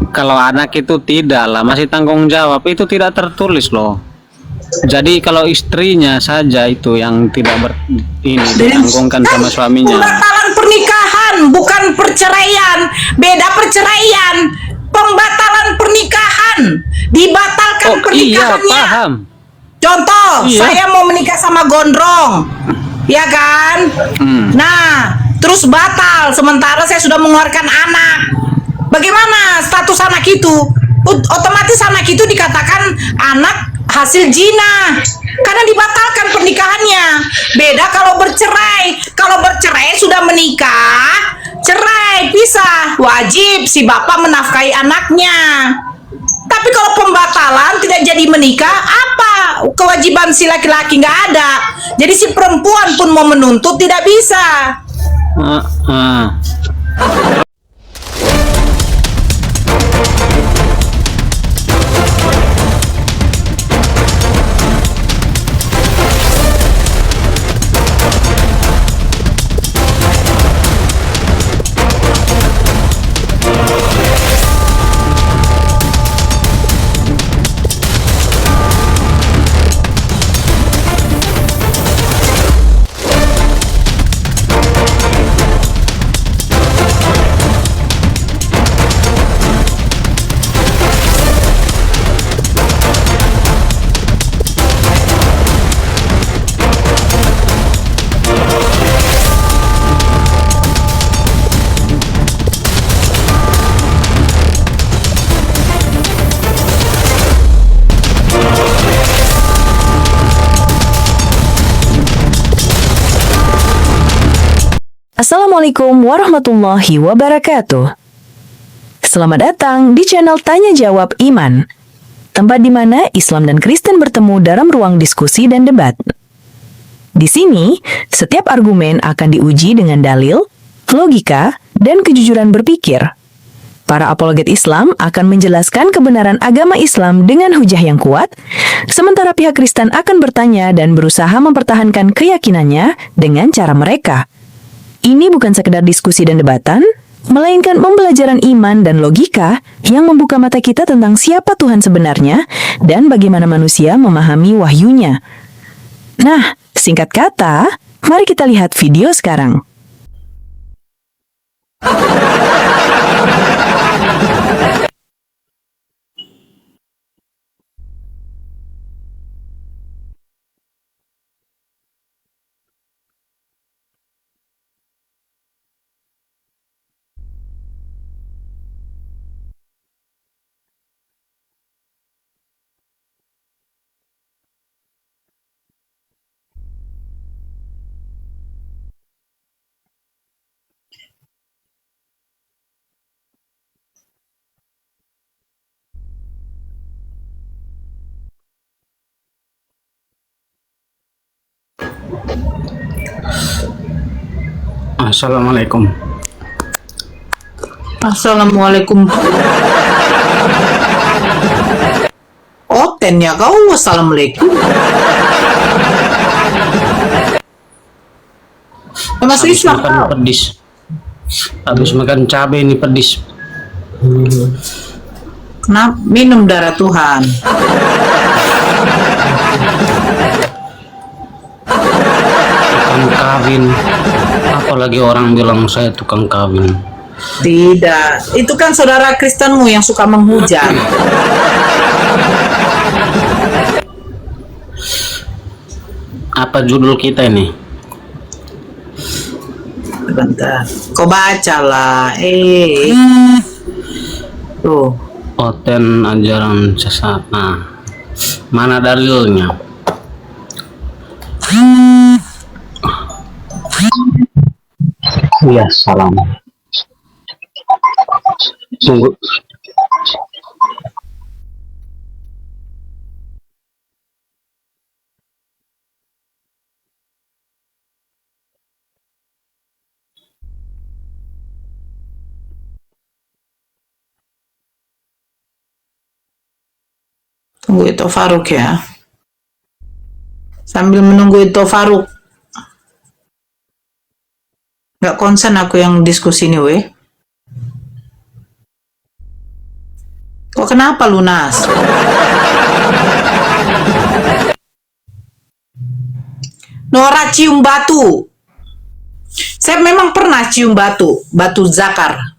Kalau anak itu tidak lah, masih tanggung jawab, itu tidak tertulis loh. Jadi kalau istrinya saja itu yang tidak ini ditanggungkan Kan sama suaminya. pembatalan pernikahan bukan perceraian, beda perceraian. Pembatalan pernikahan, dibatalkan Oh iya, pernikahannya. paham. Contoh, Iya. saya mau menikah sama gondrong, ya kan? Nah, terus batal, sementara saya sudah mengeluarkan anak. Bagaimana status anak itu? Otomatis anak itu dikatakan anak hasil zina, karena dibatalkan pernikahannya. Beda kalau bercerai. Kalau bercerai sudah menikah, cerai, pisah, wajib si bapak menafkahi anaknya. Tapi kalau pembatalan tidak jadi menikah, apa kewajiban si laki-laki? Nggak ada. Jadi si perempuan pun mau menuntut tidak bisa. Ah, ah. Assalamualaikum warahmatullahi wabarakatuh. Selamat datang di channel Tanya Jawab Iman, tempat di mana Islam dan Kristen bertemu dalam ruang diskusi dan debat. Di sini, setiap argumen akan diuji dengan dalil, logika, dan kejujuran berpikir. Para apologet Islam akan menjelaskan kebenaran agama Islam dengan hujah yang kuat, sementara pihak Kristen akan bertanya dan berusaha mempertahankan keyakinannya dengan cara mereka. Ini bukan sekedar diskusi dan debatan, melainkan pembelajaran iman dan logika yang membuka mata kita tentang siapa Tuhan sebenarnya dan bagaimana manusia memahami wahyunya. Nah, singkat kata, mari kita lihat video sekarang. Assalamualaikum. Assalamualaikum. Oten ya kau. Assalamualaikum. Masuk Habis Islam makan kau. pedis. Habis makan cabai ini pedis. Kenapa? Minum darah Tuhan. Tukang kawin. Apalagi orang bilang saya tukang kawin. Tidak, itu kan saudara Kristenmu yang suka menghujat. Apa judul kita ini? Bentar, kau bacalah. Tuh, Oten ajaran sesat. Nah, mana dalilnya? Ya, salam. Tunggu. tunggu itu Faruk ya. Sambil menunggu itu Faruk. Nggak konsen aku yang diskusi ini, weh. Kok kenapa lunas? Nora cium batu. Saya memang pernah cium batu zakar.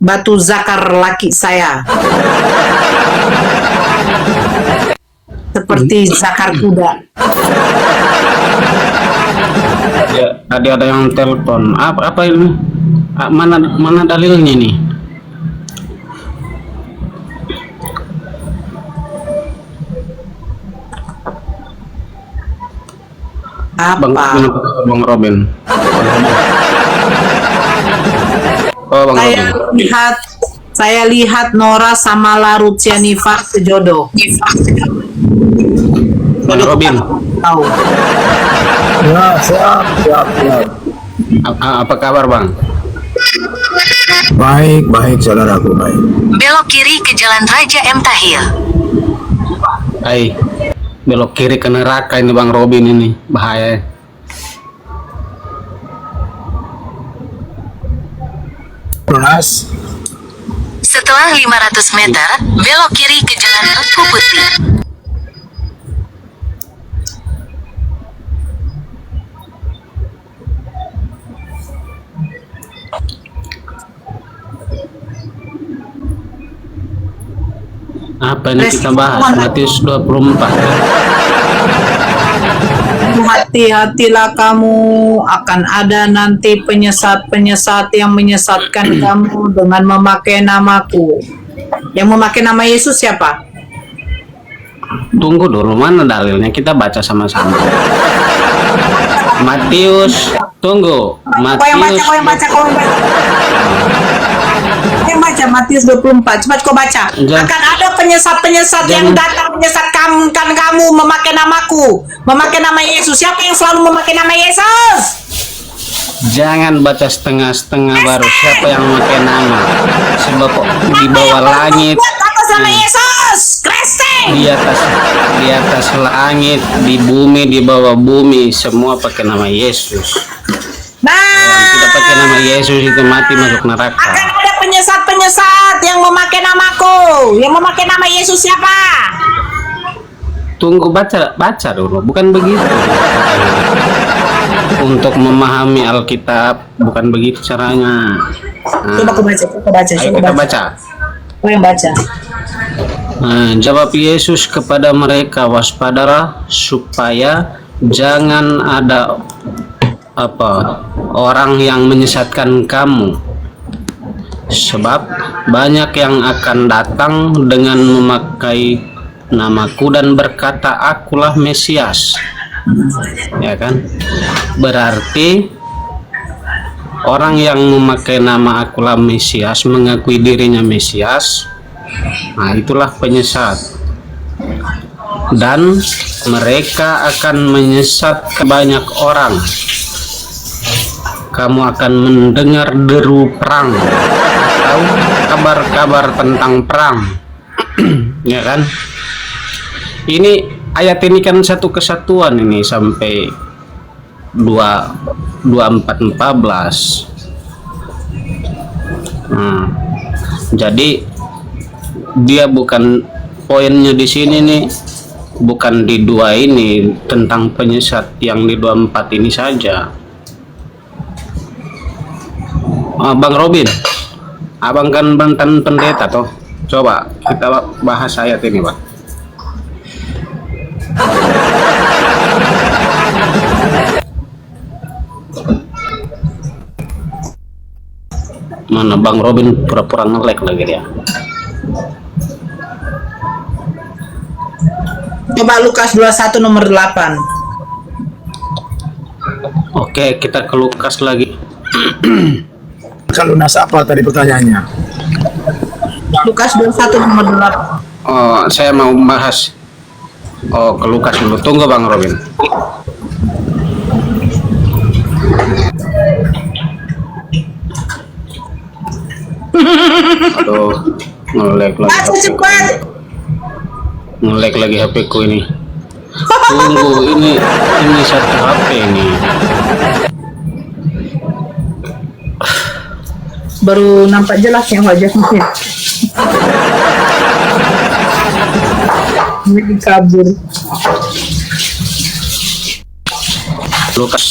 Batu zakar laki saya. Seperti zakar kuda. Ya, tadi ada yang telepon. Apa ini? Mana dalilnya nih? Apa? Bang Robin. Oh, Bang Robin. Saya lihat Nora sama Larutia Nifak sejodoh. Bang Robin. Tahu. Ya, siap. Apa kabar, Bang? Baik, saudaraku, baik. Belok kiri ke Jalan Raja M. Tahir. Hai. Belok kiri ke neraka ini Bang Robin ini. Bahaya. Lunas. Setelah 500 meter, belok kiri ke Jalan Teku Putih. Apa ini kita bahas? Matius 24. Hati-hatilah kamu, akan ada nanti penyesat-penyesat yang menyesatkan kamu dengan memakai namaku. Yang memakai nama Yesus siapa? Tunggu dulu, mana dalilnya? Kita baca sama-sama. Matius, tunggu. Kau yang baca. Yang baca Matius 24. Cepat kau baca. Akan ada penyesat-penyesat yang datang menyesatkan kamu memakai namaku, memakai nama Yesus. Siapa yang selalu memakai nama Yesus? Jangan baca setengah-setengah baru. Siapa yang memakai nama? Sebab di bawah langit, Atas nama Yesus, Kristen. di atas langit, di bumi, di bawah bumi, semua pakai nama Yesus. Yang tidak pakai nama Yesus itu mati masuk neraka. Akan ada penyesat-penyesat yang memakai namaku. Yang memakai nama Yesus siapa? Tunggu, baca dulu. Bukan begitu. Untuk memahami Alkitab bukan begitu caranya. Coba kau baca. Ayo kita baca. Kau yang baca. Jawab Yesus kepada mereka, waspadalah supaya jangan ada orang yang menyesatkan kamu, sebab banyak yang akan datang dengan memakai namaku dan berkata akulah Mesias, ya kan? Berarti orang yang memakai nama akulah Mesias, mengakui dirinya Mesias, nah itulah penyesat. Dan mereka akan menyesatkan banyak orang. Kamu akan mendengar deru perang atau kabar-kabar tentang perang. Ya kan? Ini ayat ini kan satu kesatuan ini sampai 24:14. Jadi dia bukan poinnya di sini nih, bukan di 2 ini tentang penyesat yang di 24 ini saja. Bang Robin, abang kan mantan pendeta toh. Coba kita bahas ayat ini, Pak. Mana Bang Robin pura-pura nge-lag lagi dia. Coba Lukas 21 nomor 8. Oke, kita ke Lukas lagi. Kalau lunas apa tadi pertanyaannya? Lukas 21 nomor 8. Oh, saya mau bahas. Oh, ke Lukas dulu. Tunggu Bang Robin. Aduh, nge-lag lagi. Baca cepat. Nge-lag lagi HP ku ini. Tunggu, ini satu HP ini. baru nampak jelas yang wajahnya. Lagi kabur. Lukas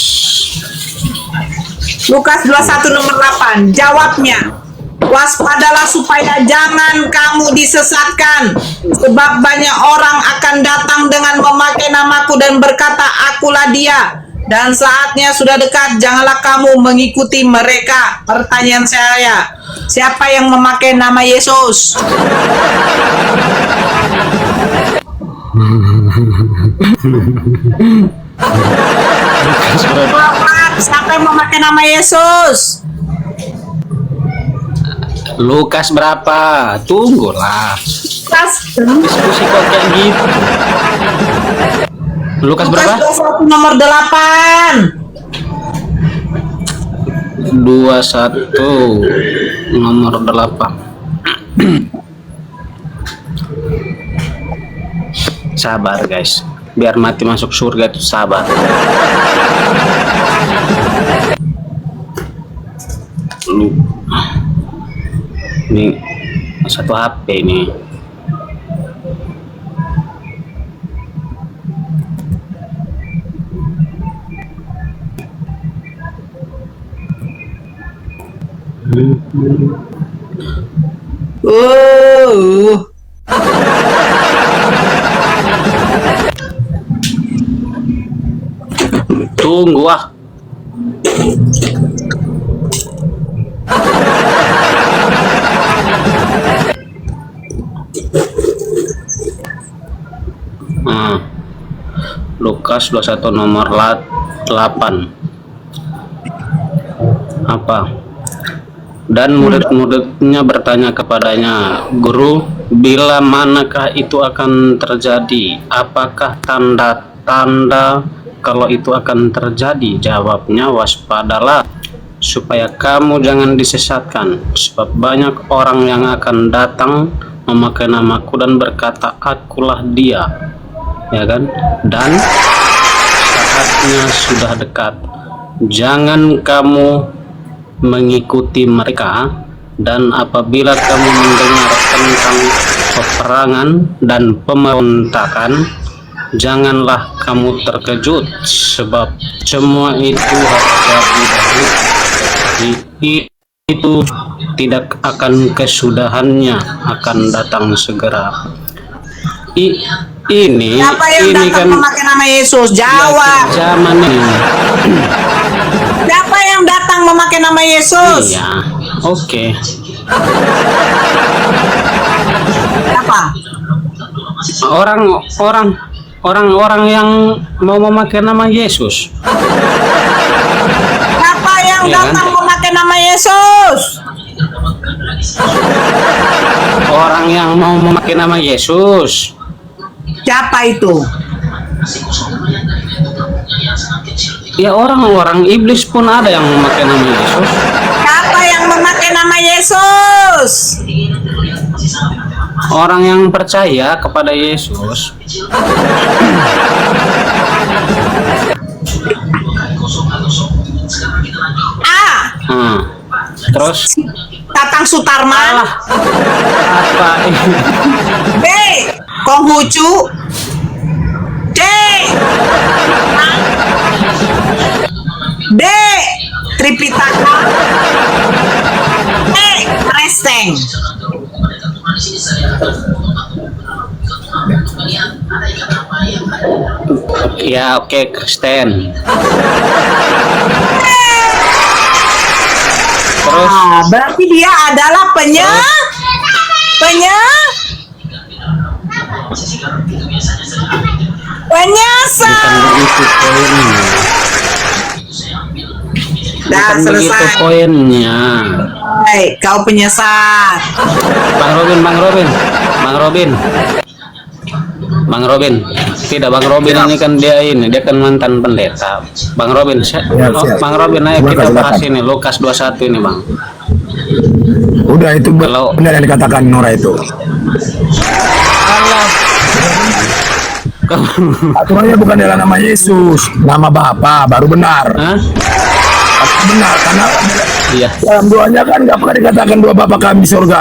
Lukas 21 nomor 8. Jawabnya, waspadalah supaya jangan kamu disesatkan, sebab banyak orang akan datang dengan memakai namaku dan berkata, akulah dia. Dan saatnya sudah dekat, janganlah kamu mengikuti mereka. Pertanyaan saya, siapa yang memakai nama Yesus? Siapa yang memakai nama Yesus? Lukas berapa? Tunggulah. Diskusi kok kayak gitu. Lukas berapa? 21 nomor 8. 21 nomor 8. Sabar guys, biar mati masuk surga itu sabar. Lu ini satu HP ini. Tunggu ah. Lukas 21 nomor 8. Apa? Dan murid-muridnya bertanya kepadanya, Guru, bila manakah itu akan terjadi? Apakah tanda-tanda kalau itu akan terjadi? Jawabnya, waspadalah supaya kamu jangan disesatkan, sebab banyak orang yang akan datang memakai namaku dan berkata, akulah dia. Ya kan? Dan saatnya sudah dekat, jangan kamu mengikuti mereka. Dan apabila kamu mendengar tentang peperangan dan pemberontakan, janganlah kamu terkejut, sebab semua itu harus jadi dahulu. Itu tidak akan kesudahannya, akan datang segera. Ini Siapa yang ini datang kan memakai nama Yesus? Jawab. zaman ini. Siapa yang datang memakai nama Yesus? Iya, oke. Siapa? Orang-orang yang mau memakai nama Yesus. Siapa yang Iya kan? datang memakai nama Yesus? Orang yang mau memakai nama Yesus. Siapa itu? Ya orang-orang iblis pun ada yang memakai nama Yesus. Siapa yang memakai nama Yesus? Orang yang percaya kepada Yesus. A. Terus Tatang Sutarman. apa ini? B. Konghucu. D. D. Tripitaka. E. Resteng. Ya oke, Kristen. Terus Berarti dia adalah penyesat. bukan begitu poinnya. Dah Bukan begitu selesai. poinnya. Hai, kau penyesat. Bang Robin. Tidak, Bang Robin ini kan dia kan mantan pendeta. Bang Robin, Siap. Bang Robin, ayo kita Silakan, bahas silakan. ini Lukas 21 ini, Bang. Udah itu Kalau- benar yang dikatakan Nora itu. Allah. Aturannya bukan dalam nama Yesus, nama Bapa baru benar. Hah? Benar, karena Iya. dalam doanya kan nggak pernah dikatakan dua bapak kami di surga,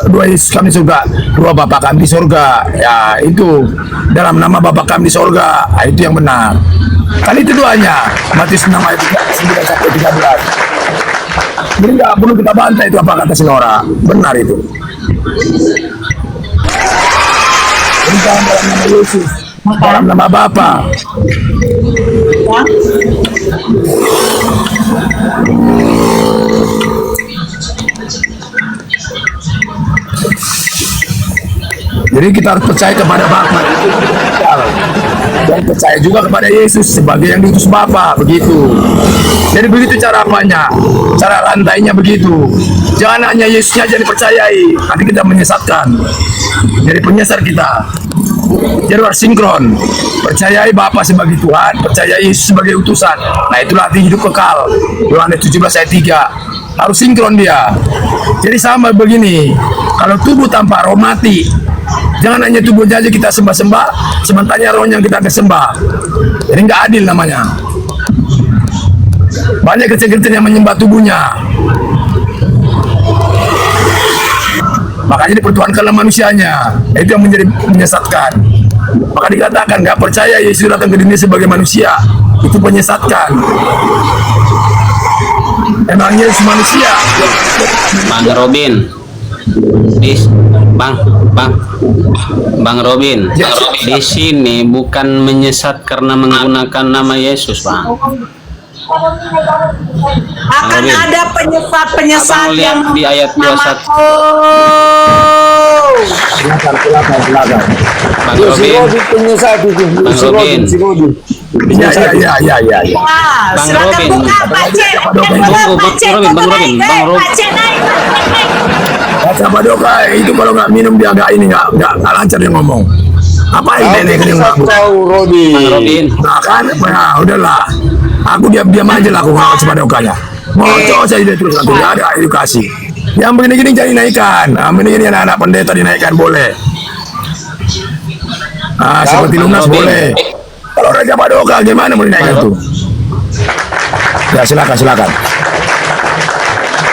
dua Yesus kami di surga, dua bapak kami di surga. Ya itu dalam nama bapak kami di surga, itu yang benar. Kan itu doanya, Matius 6 ayat 9 sampai 13. Jadi nggak perlu kita bantah itu apa kata Sinora, benar itu. Bukan dalam nama Yesus, dalam nama Bapa. Jadi kita harus percaya kepada Bapa dan percaya juga kepada Yesus sebagai yang diutus Bapa, begitu. Jadi begitu cara apanya, cara lantainya begitu. Jangan hanya Yesusnya aja dipercayai, nanti kita menyesatkan. Jadi penyesat kita. Jadi harus sinkron. Percayai Bapa sebagai Tuhan, percaya Yesus sebagai utusan. Nah itulah arti hidup kekal. Yohanes 17 ayat 3. Harus sinkron dia. Jadi sama begini. Kalau tubuh tanpa roh mati. Jangan hanya tubuhnya aja kita sembah-sembah, sementara rohnya yang kita kesembah. Jadi nggak adil namanya. Banyak Kristen-Kristen yang menyembah tubuhnya. Makanya dipertuhankanlah manusianya. Itu yang menjadi menyesatkan. Maka dikatakan nggak percaya Yesus datang ke dunia sebagai manusia. Itu menyesatkan. Emang Yesus manusia. Bang Robin. Bang Robin, di sini bukan menyesat karena menggunakan nama Yesus, Bang. Akan Robin. ada penyesat-penyesat Abang lihat yang di ayat 21. Silakan. Bang Robin, penyesat itu. Bang Robin. Ya. Wah, Bang silakan Robin. buka Pak Cek. Bang Robin. Pak Cek naik. Baca Padoka itu kalau nggak minum dia nggak lancar dia ngomong. Apa ini nenek yang ngaku? Tahu Rodi. Bang Robin. Nah kan, ya udahlah. Aku diam aja lah aku nggak baca Padokanya. Ngocok saja dia terus nanti nggak ada edukasi. Yang begini-gini jadi naikkan. Nah, begini anak-anak pendeta dinaikkan boleh. Ah, seperti lunas Robin. boleh. Kalau Raja Padoka gimana mau dinaikkan tuh? Ya silakan.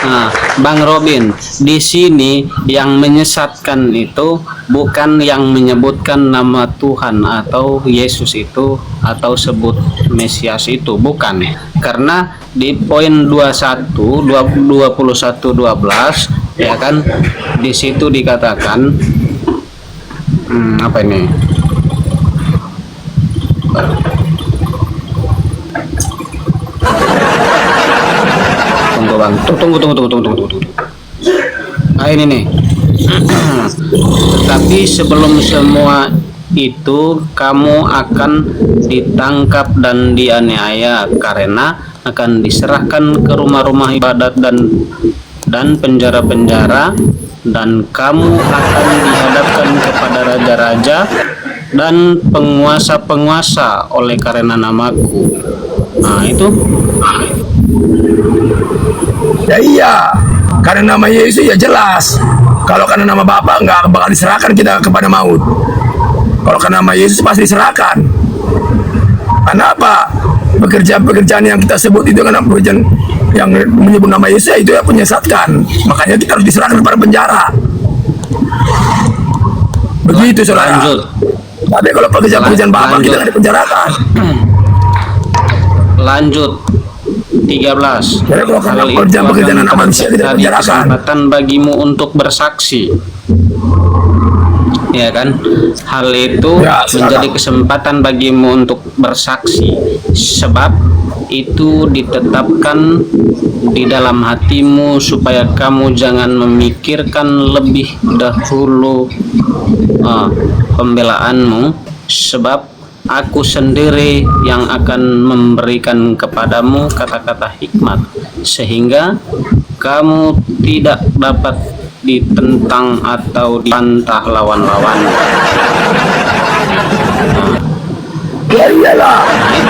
Nah, Bang Robin, di sini yang menyesatkan itu bukan yang menyebutkan nama Tuhan atau Yesus itu atau sebut Mesias itu, bukan. Karena di poin 21:12 ya kan, di situ dikatakan apa ini? Bang, tunggu. Nah ini nih. Tetapi sebelum semua itu kamu akan ditangkap dan dianiaya karena akan diserahkan ke rumah-rumah ibadat dan penjara-penjara, dan kamu akan dihadapkan kepada raja-raja dan penguasa-penguasa oleh karena namaku. Nah itu. Ya iya, karena nama Yesus ya jelas. Kalau karena nama Bapa nggak bakal diserahkan kita kepada maut. Kalau karena nama Yesus pasti diserahkan. Karena apa? Pekerjaan-pekerjaan yang kita sebut itu kan pekerjaan yang menyebut nama Yesus itu ya menyesatkan. Makanya kita harus diserahkan kepada penjara. Begitu saudara. Lanjut. Tapi kalau pekerjaan-pekerjaan Bapa kita nggak dipenjarakan. Lanjut 13. Jadi kalau Hal itu pekerjaan akan anak manusia tidak menjadi penjarakan. kesempatan bagimu untuk bersaksi. Ya kan? Hal itu Ya, silakan. menjadi kesempatan bagimu untuk bersaksi, sebab itu ditetapkan di dalam hatimu supaya kamu jangan memikirkan lebih dahulu pembelaanmu, sebab Aku sendiri yang akan memberikan kepadamu kata-kata hikmat, sehingga kamu tidak dapat ditentang atau dibantah lawan-lawan. Ya iyalah,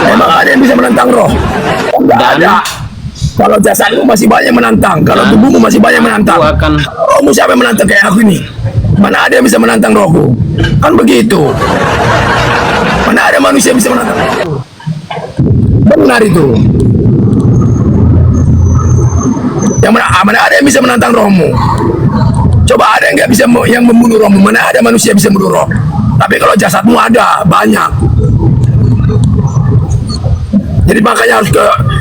emang ada yang bisa menantang roh? Enggak Dan- ada. Kalau jasadmu masih banyak menantang, kalau Dan tubuhmu masih banyak menantang. aku akan- Rohmu siapa yang menantang kayak aku ini? Mana ada yang bisa menantang rohku? Kan begitu. Mana ada manusia yang bisa menantang rohku? Benar itu. Mana ada yang bisa menantang rohmu? Coba ada yang nggak bisa yang membunuh rohmu? Mana ada manusia bisa membunuh roh? Tapi kalau jasadmu ada banyak. Jadi makanya harus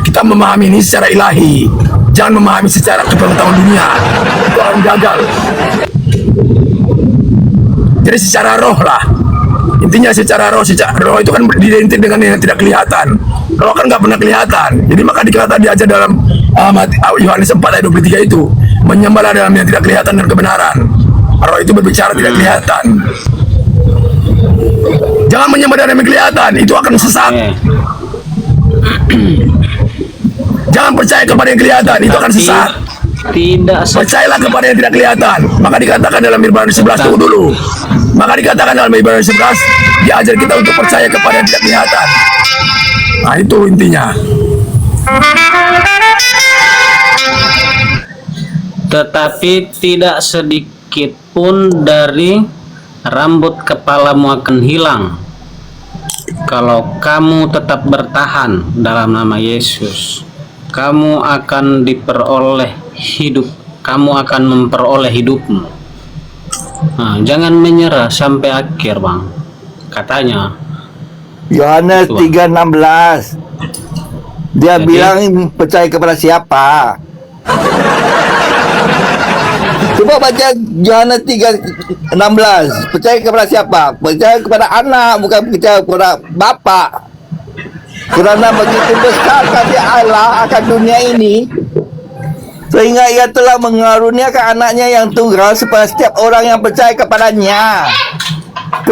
kita memahami ini secara ilahi, jangan memahami secara kepengetahuan dunia. Itu akan gagal. Jadi secara roh lah. Intinya secara roh itu kan identik dengan yang tidak kelihatan. Kalau kan nggak pernah kelihatan. Jadi maka dikata diajar dalam Yohanes 4 ayat 23 itu, menyembahlah dalam yang tidak kelihatan dan kebenaran. Roh itu berbicara tidak kelihatan. Jangan menyembah dalam yang kelihatan, itu akan sesat. Jangan percaya kepada yang kelihatan, itu akan sesat. Tidak Percayalah kepada yang tidak kelihatan. Maka dikatakan dalam Ibrani 11, tunggu dulu. Maka dikatakan dalam Ibrani 11, diajar kita untuk percaya kepada yang tidak kelihatan. Nah, itu intinya. Tetapi tidak sedikit pun dari rambut kepalamu akan hilang kalau kamu tetap bertahan dalam nama Yesus. Kamu akan diperoleh hidup, kamu akan memperoleh hidupmu. Nah, jangan menyerah sampai akhir, Bang. Katanya Yohanes Tuhan. 3:16. Dia Jadi? bilang percaya kepada siapa? Coba baca Yohanes 3:16. Percaya kepada siapa? Percaya kepada anak, bukan percaya kepada bapa. Kerana begitu besar kasih Allah akan dunia ini, sehingga ia telah mengaruniakan anaknya yang tunggal supaya setiap orang yang percaya kepadanya,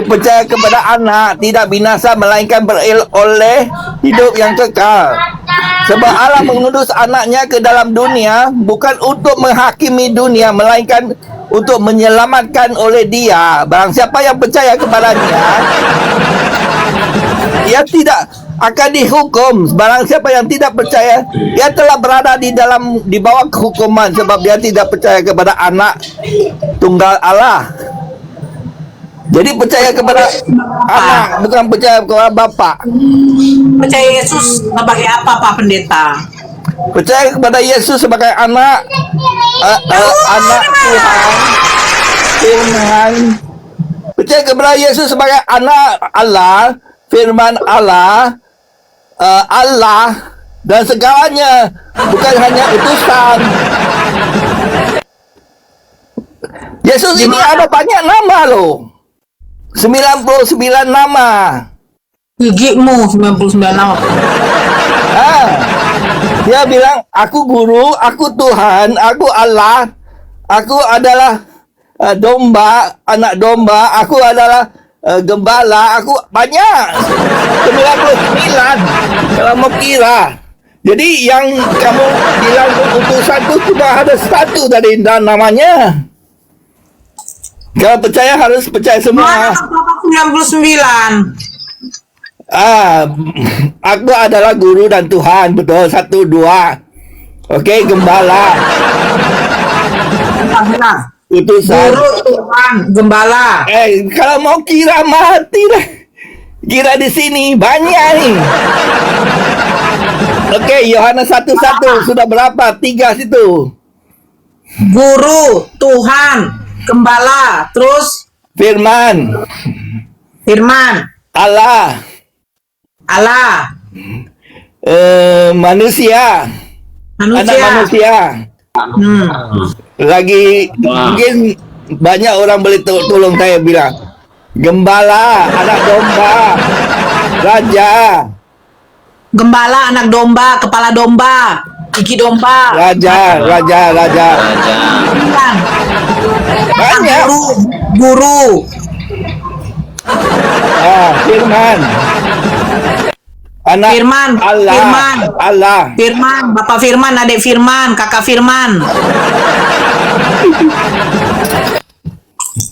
percaya kepada anak, tidak binasa melainkan beroleh hidup yang kekal. Sebab Allah mengutus anaknya ke dalam dunia bukan untuk menghakimi dunia, melainkan untuk menyelamatkan oleh dia. Barang siapa yang percaya kepadanya, ia tidak akan dihukum. Barang siapa yang tidak percaya, ia telah berada di bawah hukuman, sebab dia tidak percaya kepada anak tunggal Allah. Jadi percaya kepada anak, bukan percaya kepada bapa. Percaya Yesus sebagai apa, Pak Pendeta? Percaya kepada Yesus sebagai anak anak Tuhan, firman. Percaya kepada Yesus sebagai anak Allah, firman Allah, Allah dan segalanya, bukan hanya utusan. Yesus ini ada banyak nama loh. 99 nama. Gigimu 99 nama. Dia bilang, aku guru, aku Tuhan, aku Allah, aku adalah domba, anak domba, aku adalah gembala, aku banyak. 99 kalau mau kira. Jadi yang kamu bilang utusan itu cuma ada satu dari namanya. Kalau percaya harus percaya semua. Mana 99? Aku adalah guru dan Tuhan, betul, 1, 2. Okey, gembala, utusan. Guru, Tuhan, gembala. Kalau mau kira mati lah. Kira di sini banyak nih. Okey, Yohanes 1:1 sudah berapa? 3 situ. Guru, Tuhan, gembala, terus Firman, Allah, manusia, anak manusia. Lagi mungkin banyak orang boleh tolong saya bilang. Gembala, anak domba, raja. Gembala, anak domba, kepala domba, gigi domba. Raja. Banyak. Guru. Firman. Anak Firman, Allah. Firman. Allah. Firman, Bapak Firman, Adik Firman, Kakak Firman.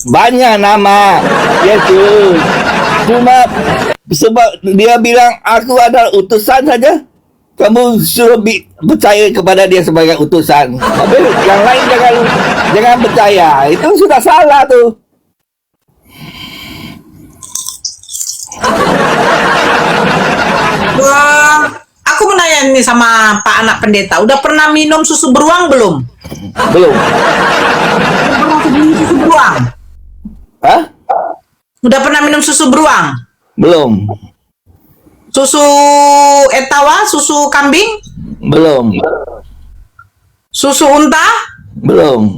Banyak nama Yesus. Cuma sebab dia bilang aku adalah utusan saja, kamu suruh percaya kepada dia sebagai utusan. Tapi yang lain jangan percaya. Itu sudah salah tuh. Wah, aku aku mau nanya nih sama Pak Anak Pendeta, udah pernah minum susu beruang belum? Belum. Pernah minum susu beruang? Hah? Udah pernah minum susu beruang? Belum. Susu etawa, susu kambing, Belum. susu unta, Belum.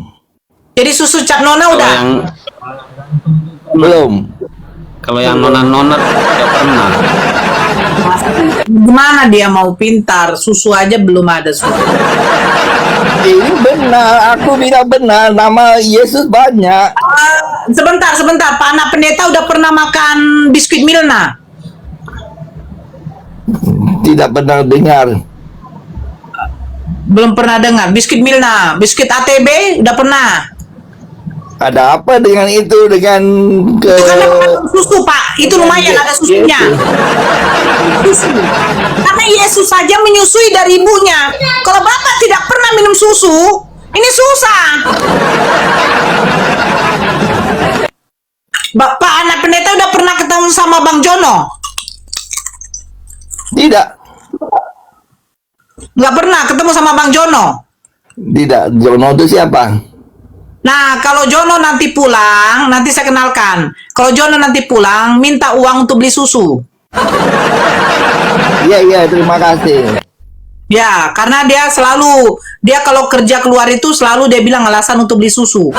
jadi susu cap nona Kalau udah. yang Belum. kalau yang nona-nona tidak pernah. Gimana dia mau pintar? Susu aja belum ada susu. Ini benar, aku bilang benar. Nama Yesus banyak. Sebentar, Pak Anak Pendeta udah pernah makan biskuit Milna? Tidak pernah dengar. Belum pernah dengar. Biskuit Milna, biskuit ATB udah pernah. Ada apa dengan itu? Dengan ke Itu kan mengandung susu, Pak. Itu lumayan ada susunya. Susu. Karena Yesus saja menyusui dari ibunya. Kalau Bapak tidak pernah minum susu, ini susah. Pak Anak Pendeta udah pernah ketemu sama Bang Jono? Tidak. Nggak pernah ketemu sama Bang Jono? Tidak. Jono itu siapa? Nah, kalau Jono nanti pulang, nanti saya kenalkan. Kalau Jono nanti pulang, minta uang untuk beli susu. Iya, terima kasih. Ya, karena dia kalau kerja keluar itu selalu dia bilang alasan untuk beli susu.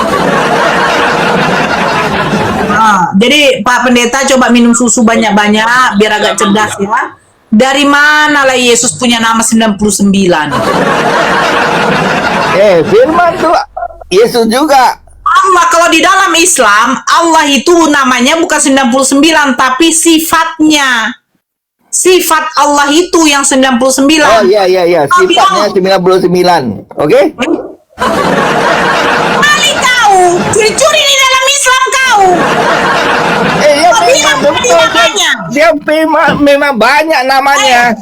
Nah, jadi Pak Pendeta coba minum susu banyak-banyak biar agak cerdas ya. Dari mana lah Yesus punya nama 99? Firman tuh Yesus juga. Allah, kalau di dalam Islam, Allah itu namanya bukan 99, tapi sifatnya. Sifat Allah itu yang 99. Oh iya. Sifatnya 99. Oke? Kali kau, curi-curi di dalam Islam kau. Ya Kau bilang tadi namanya. Dia memang banyak namanya.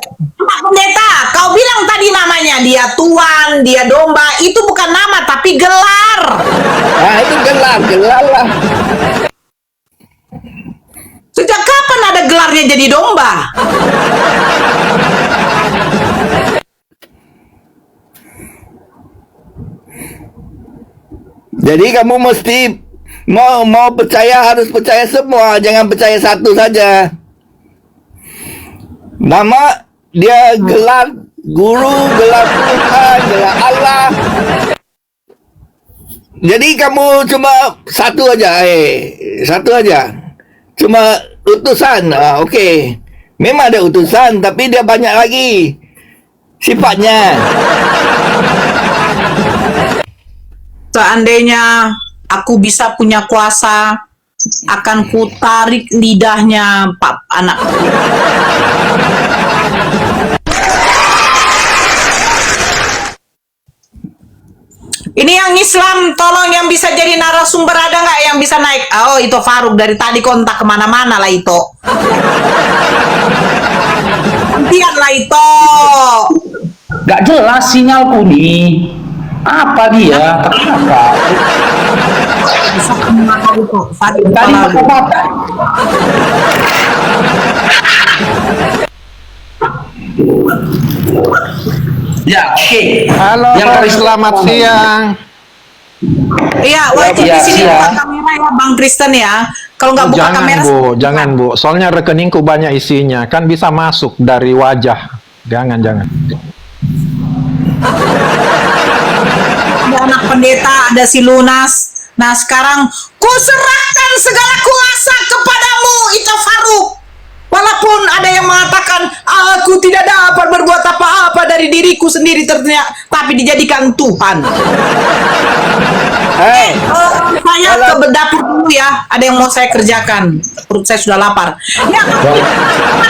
Pak Pendeta, kau bilang tadi namanya. Dia tuan, dia domba. Itu bukan nama, tapi gelar. Nah, itu gelar lah. Sejak kapan ada gelarnya jadi domba? Jadi kamu mesti mau percaya, harus percaya semua, jangan percaya satu saja. Nama dia gelar guru, gelar Tuhan, gelar Allah. Jadi kamu cuma satu aja. Cuma utusan. Okey. Memang ada utusan, tapi dia banyak lagi sifatnya. Seandainya aku bisa punya kuasa, akan kutarik lidahnya Pak Anak. Ini yang Islam, tolong yang bisa jadi narasumber, ada nggak yang bisa naik? Oh, itu Faruk dari tadi kontak kemana-mana lah itu. Hentian lah itu. Gak jelas sinyalku nih. Apa dia? Kenapa? Bisa kemana itu? Faruk Tadi kepala lu. apa? Ya, oke. Halo, Yang harus selamat siang. Iya, wajib Ya, di sini ya. buka kamera ya, Bang Kristen ya. Kalau nggak buka Jangan kamera, Bu, jangan Bu. Soalnya rekeningku banyak isinya, kan bisa masuk dari wajah. Jangan. ada anak pendeta, ada si Lunas. Nah sekarang, ku serahkan segala kuasa kepadamu, itu Faruk. Walaupun ada yang mengatakan, aku tidak dapat berbuat apa-apa dari diriku sendiri ternyata, tapi dijadikan Tuhan. Saya ke dapur dulu ya, ada yang mau saya kerjakan. Perut saya sudah lapar.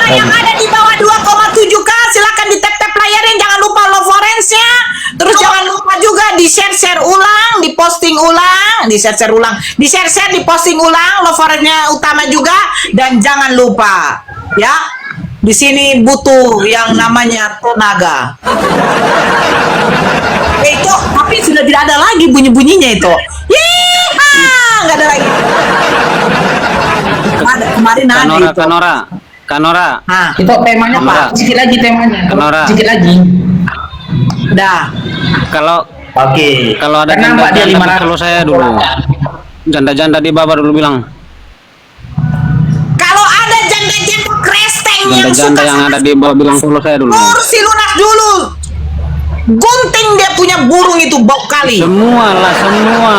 Yang ada di bawah 2,7K, silakan di tap-tap layarin. Jangan lupa love orange-nya. Terus jangan lupa juga di share-share ulang, di posting ulang, di share-share ulang, di share-share, di posting ulang, love orange-nya utama juga. Dan jangan lupa, ya, di sini butuh yang namanya tenaga. Itu, tapi sudah tidak ada lagi bunyi-bunyinya itu. Yeeha, nggak ada lagi. Ada, kemarin ada itu. Kanora, Kanora. Nah, Itu temanya Nora. Pak. Sedikit lagi temanya. Nora. Sedikit lagi. dah. Kalau Oke. kalau ada Kenapa dia janda-janda 500? kalau saya dulu. Janda-janda di bawah dulu bilang. Kalau ada janda-janda kresteng yang Janda-janda suka yang sama ada di bawah bilang kalau saya dulu. kursi lunak dulu. Gunting dia punya burung itu bau kali. Semua lah, semua.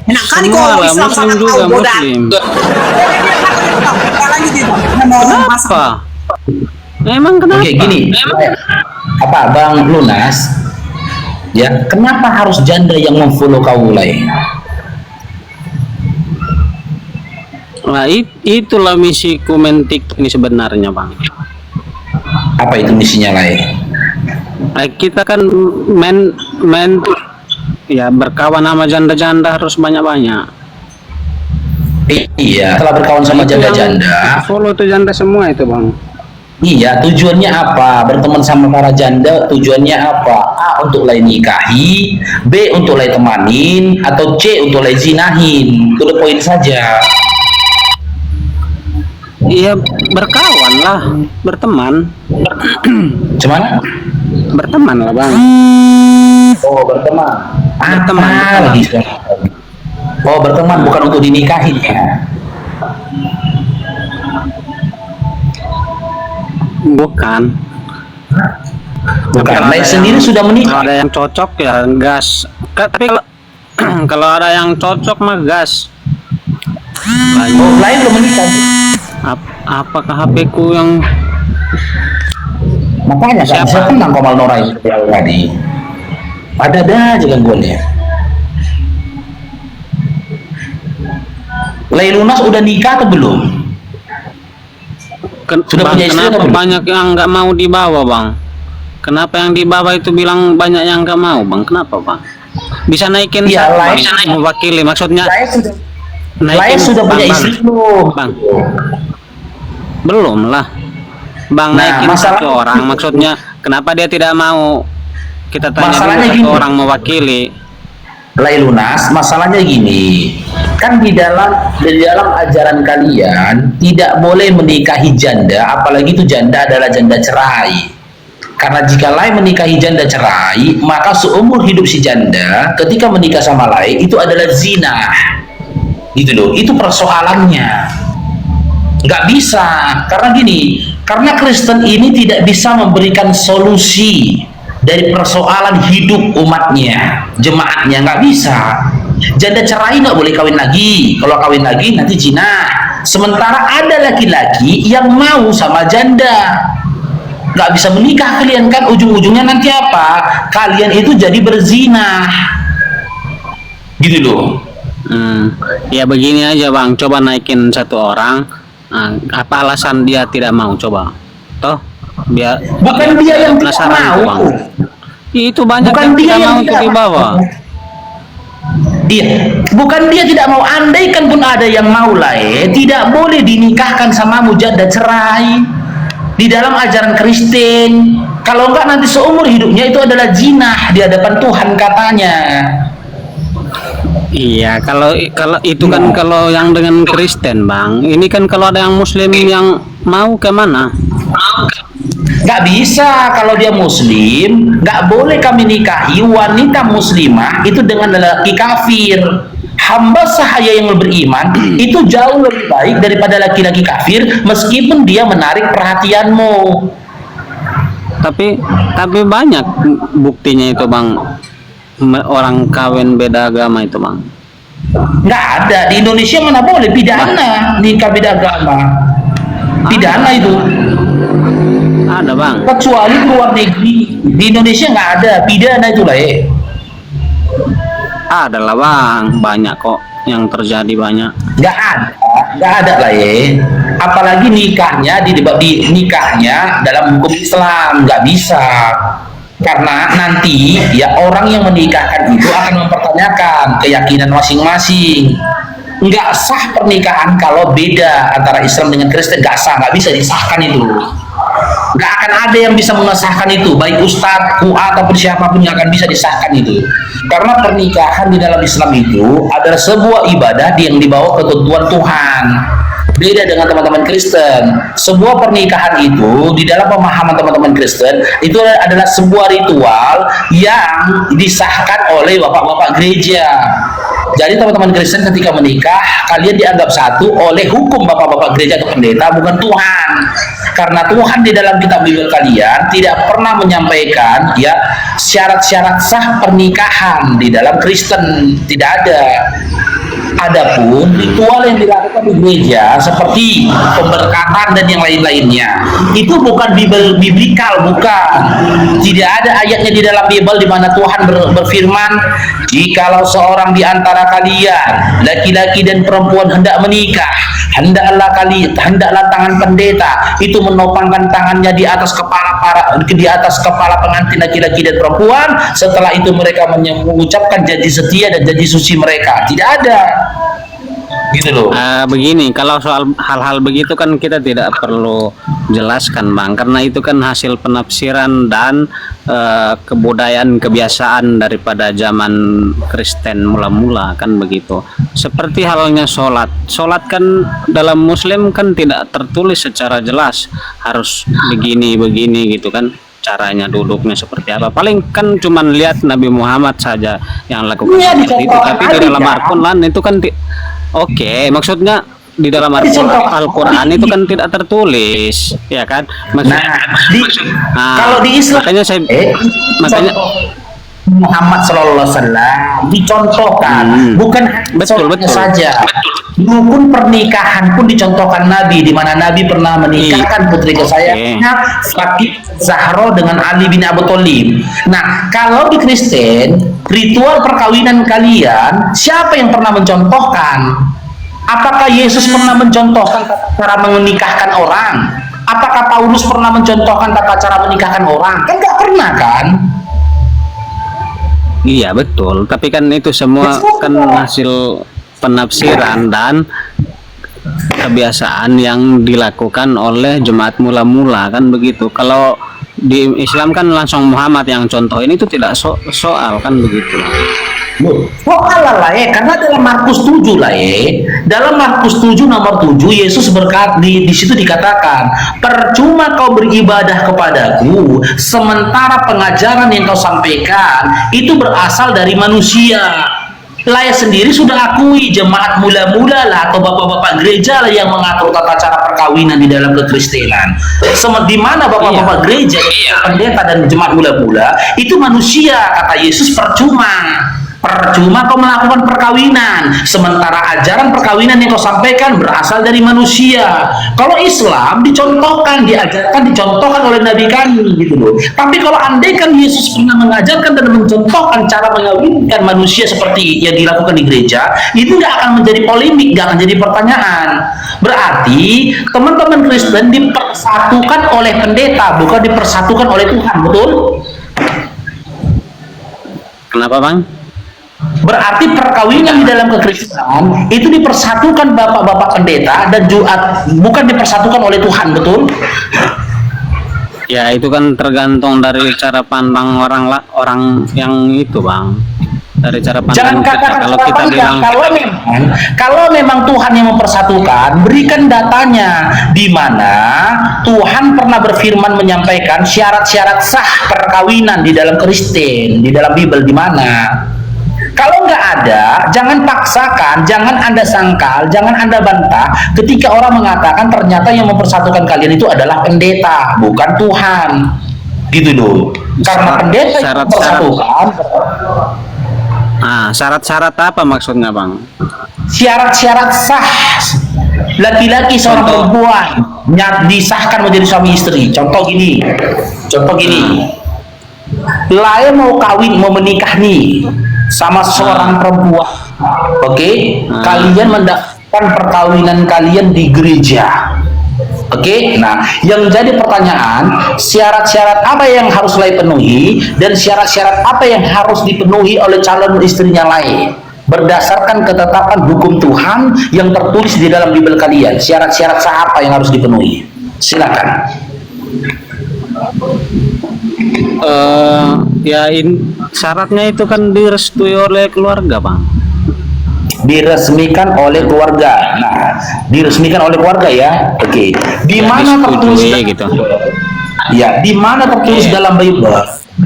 Enak kali Semua kau lah, Islam Muslim sangat juga tahu bodan. Muslim. Lanjut itu. Kenapa? Emang kenapa? Oke, gini. Apa Bang Lunas? Ya, kenapa harus janda yang memfollow kau mulai? Nah, itulah misi Kumentik ini sebenarnya, Bang. Apa itu misinya Lai? Nah, kita kan ya berkawan sama janda-janda harus banyak-banyak. Iya, setelah berkawan sama Itu yang janda-janda, follow tuh janda semua itu, Bang. iya, tujuannya apa? Berteman sama para janda, tujuannya apa? A, untuk Lai nikahi, B, untuk Lai temanin, atau C, untuk Lai zinahin. Itu the point saja. Iya, berkawan lah, berteman. Cuman, Berteman lah, Bang. oh berteman. Berteman, Apa berteman. lagi? Oh berteman, bukan untuk dinikahin ya? Bukan. Bukan. Kalau Lai ada sendiri yang- sudah Kalau menikah. ada yang cocok ya gas. Tapi kalau kalau ada yang cocok mah gas. Oh, Lai belum menikah. Apakah HP ku yang Makanya kan Siapa? saya tenang Komal Nora itu yang tadi. Ada aja gangguannya. Lai Lunas udah nikah atau belum? Sudah Bang, punya istri kenapa atau belum? banyak yang nggak mau dibawa, Bang? Kenapa yang dibawa itu bilang banyak yang nggak mau, Bang? Kenapa, Bang? Bisa naikin Iya, siapa, Lai. Bang? Mewakili maksudnya Lai sudah punya Bang, istri belum? Bang. Belum lah. Bang, Nah, naikin masalah- satu orang maksudnya kenapa dia tidak mau kita tanya Masalahnya dulu satu gini. orang mewakili. Lai Lunas, masalahnya gini, kan di dalam ajaran kalian tidak boleh menikahi janda, apalagi itu janda adalah janda cerai. Karena jika Lai menikahi janda cerai, maka seumur hidup si janda ketika menikah sama Lai itu adalah zina. Gitu loh, itu persoalannya. Nggak bisa, karena gini, karena Kristen ini tidak bisa memberikan solusi dari persoalan hidup umatnya, jemaatnya, nggak bisa. Janda cerai nggak boleh kawin lagi, kalau kawin lagi nanti zina. Sementara ada laki-laki yang mau sama janda, nggak bisa menikah kalian kan, ujung-ujungnya nanti apa? Kalian itu jadi berzina, gitu loh. Ya begini aja, Bang, coba naikin satu orang. Nah, apa alasan dia tidak mau, coba? Toh, biar Bukan dia yang tidak penasaran itu, mau. Bang. Itu banyak Bukan yang dia tidak yang mau itu tidak dibawa. Iya, bukan dia tidak mau, andaikan pun ada yang mau lah, tidak boleh dinikahkan sama janda cerai di dalam ajaran Kristen. Kalau enggak nanti seumur hidupnya itu adalah zina di hadapan Tuhan katanya. Iya, kalau itu kan kalau yang dengan Kristen, Bang. Ini kan kalau ada yang Muslim yang mau ke mana? Nggak bisa, kalau dia Muslim, nggak boleh kami nikahi wanita Muslimah itu dengan lelaki kafir. Hamba sahaya yang beriman itu jauh lebih baik daripada laki-laki kafir, meskipun dia menarik perhatianmu. Tapi banyak buktinya itu, Bang. Orang kawin beda agama itu, Bang. Nggak ada di Indonesia, mana boleh pidana nikah beda agama, pidana itu. Ada, Bang. Kecuali di luar negeri, di Indonesia nggak ada pidana itu lah. Ada lah, Bang. Banyak kok yang terjadi, banyak. Nggak ada lah Apalagi nikahnya di nikahnya dalam hukum Islam nggak bisa. Karena nanti ya orang yang menikahkan itu akan mempertanyakan keyakinan masing-masing. Nggak sah pernikahan kalau beda antara Islam dengan Kristen, nggak sah, nggak bisa disahkan itu. Nggak akan ada yang bisa mengesahkan itu, baik ustadz, QA ataupun siapapun yang akan bisa disahkan itu. Karena pernikahan di dalam Islam itu adalah sebuah ibadah yang dibawa ketentuan Tuhan. beda dengan teman-teman Kristen. Sebuah pernikahan itu di dalam pemahaman teman-teman Kristen itu adalah sebuah ritual yang disahkan oleh bapak-bapak gereja. Jadi teman-teman Kristen ketika menikah, kalian dianggap satu oleh hukum bapak-bapak gereja atau pendeta, bukan Tuhan. Karena Tuhan di dalam kitab Bible kalian tidak pernah menyampaikan ya syarat-syarat sah pernikahan di dalam Kristen, tidak ada. Adapun ritual yang dilakukan di gereja seperti pemberkatan dan yang lain-lainnya itu bukan biblikal, bukan. Tidak ada ayatnya di dalam Bible di mana Tuhan berfirman, jikalau seorang di antara kalian laki-laki dan perempuan hendak menikah, hendaklah tangan pendeta itu menopangkan tangannya di atas kepala pengantin laki-laki dan perempuan, setelah itu mereka mengucapkan janji setia dan janji suci mereka. Tidak ada gitu loh. Begini, kalau soal hal-hal begitu kan kita tidak perlu jelaskan Bang, karena itu kan hasil penafsiran dan kebudayaan kebiasaan daripada zaman Kristen mula-mula kan begitu. Seperti halnya sholat kan dalam Muslim kan tidak tertulis secara jelas harus begini gitu kan, caranya duduknya seperti apa. Paling kan cuman lihat Nabi Muhammad saja yang lakukan seperti itu, tapi di dalam Al-Quran itu kan oke, maksudnya di dalam Al-Quran itu kan tidak tertulis, ya kan? Kalau di Islam, makanya Muhammad Sallallahu Alaihi Wasallam dicontohkan, bukan betul saja. Dulu pernikahan pun dicontohkan Nabi, di mana Nabi pernah menikahkan putri kesayangannya Fatimah Zahra dengan Ali bin Abi Thalib. Nah, kalau di Kristen, ritual perkawinan kalian, siapa yang pernah mencontohkan? Apakah Yesus pernah mencontohkan cara menikahkan orang? Apakah Paulus pernah mencontohkan tata cara menikahkan orang? Kan nggak pernah kan? Iya betul, tapi kan itu semua kan hasil penafsiran dan kebiasaan yang dilakukan oleh jemaat mula-mula kan begitu. Kalau di Islam kan langsung Muhammad yang contoh, ini itu tidak soal kan begitu. Soal lah ya, karena dalam Markus 7 lah ya. Dalam Markus 7 nomor 7 Yesus berkata di situ dikatakan, percuma kau beribadah kepadaku sementara pengajaran yang kau sampaikan itu berasal dari manusia. Saya sendiri sudah akui jemaat mula-mula lah atau bapak-bapak gereja lah yang mengatur tata cara perkawinan di dalam kekristenan. Di mana bapak-bapak gereja, pendeta dan jemaat mula-mula itu manusia, kata Yesus. Percuma kau melakukan perkawinan sementara ajaran perkawinan yang kau sampaikan berasal dari manusia. Kalau Islam dicontohkan, diajarkan, dicontohkan oleh Nabi kami gitu loh. Tapi kalau andaikan Yesus pernah mengajarkan dan mencontohkan cara mengawinkan manusia seperti yang dilakukan di gereja, itu nggak akan menjadi polemik, nggak akan jadi pertanyaan. Berarti teman-teman Kristen dipersatukan oleh pendeta, bukan dipersatukan oleh Tuhan, betul? Kenapa Bang? Berarti perkawinan di dalam kekristenan itu dipersatukan bapak-bapak pendeta dan bukan dipersatukan oleh Tuhan, betul? Ya itu kan tergantung dari cara pandang orang yang itu Bang. Dari cara pandang Jangan kita. katakan Kalau kita bilang kalau memang Tuhan yang mempersatukan, berikan datanya di mana Tuhan pernah berfirman menyampaikan syarat-syarat sah perkawinan di dalam Kristen, di dalam Bible di mana? Kalau nggak ada, jangan paksakan, jangan Anda sangkal, jangan Anda bantah ketika orang mengatakan ternyata yang mempersatukan kalian itu adalah pendeta, bukan Tuhan. Gitu loh. Karena pendeta yang mempersatukan. Syarat-syarat apa maksudnya Bang? Syarat-syarat sah laki-laki seorang perempuan disahkan menjadi suami istri. Contoh gini. Lain mau menikah nih sama seorang perempuan, oke? Kalian mendaftarkan perkawinan kalian di gereja, oke? Nah, yang jadi pertanyaan, syarat-syarat apa yang harus Lai penuhi dan syarat-syarat apa yang harus dipenuhi oleh calon istrinya Lai berdasarkan ketetapan hukum Tuhan yang tertulis di dalam Bible kalian. Syarat-syarat apa yang harus dipenuhi? Silakan. Syaratnya itu kan direstui oleh keluarga Bang. diresmikan oleh keluarga. Nah, diresmikan oleh keluarga ya. Oke. Di mana tertulis gitu. Ya, di mana tertulis dalam Bible?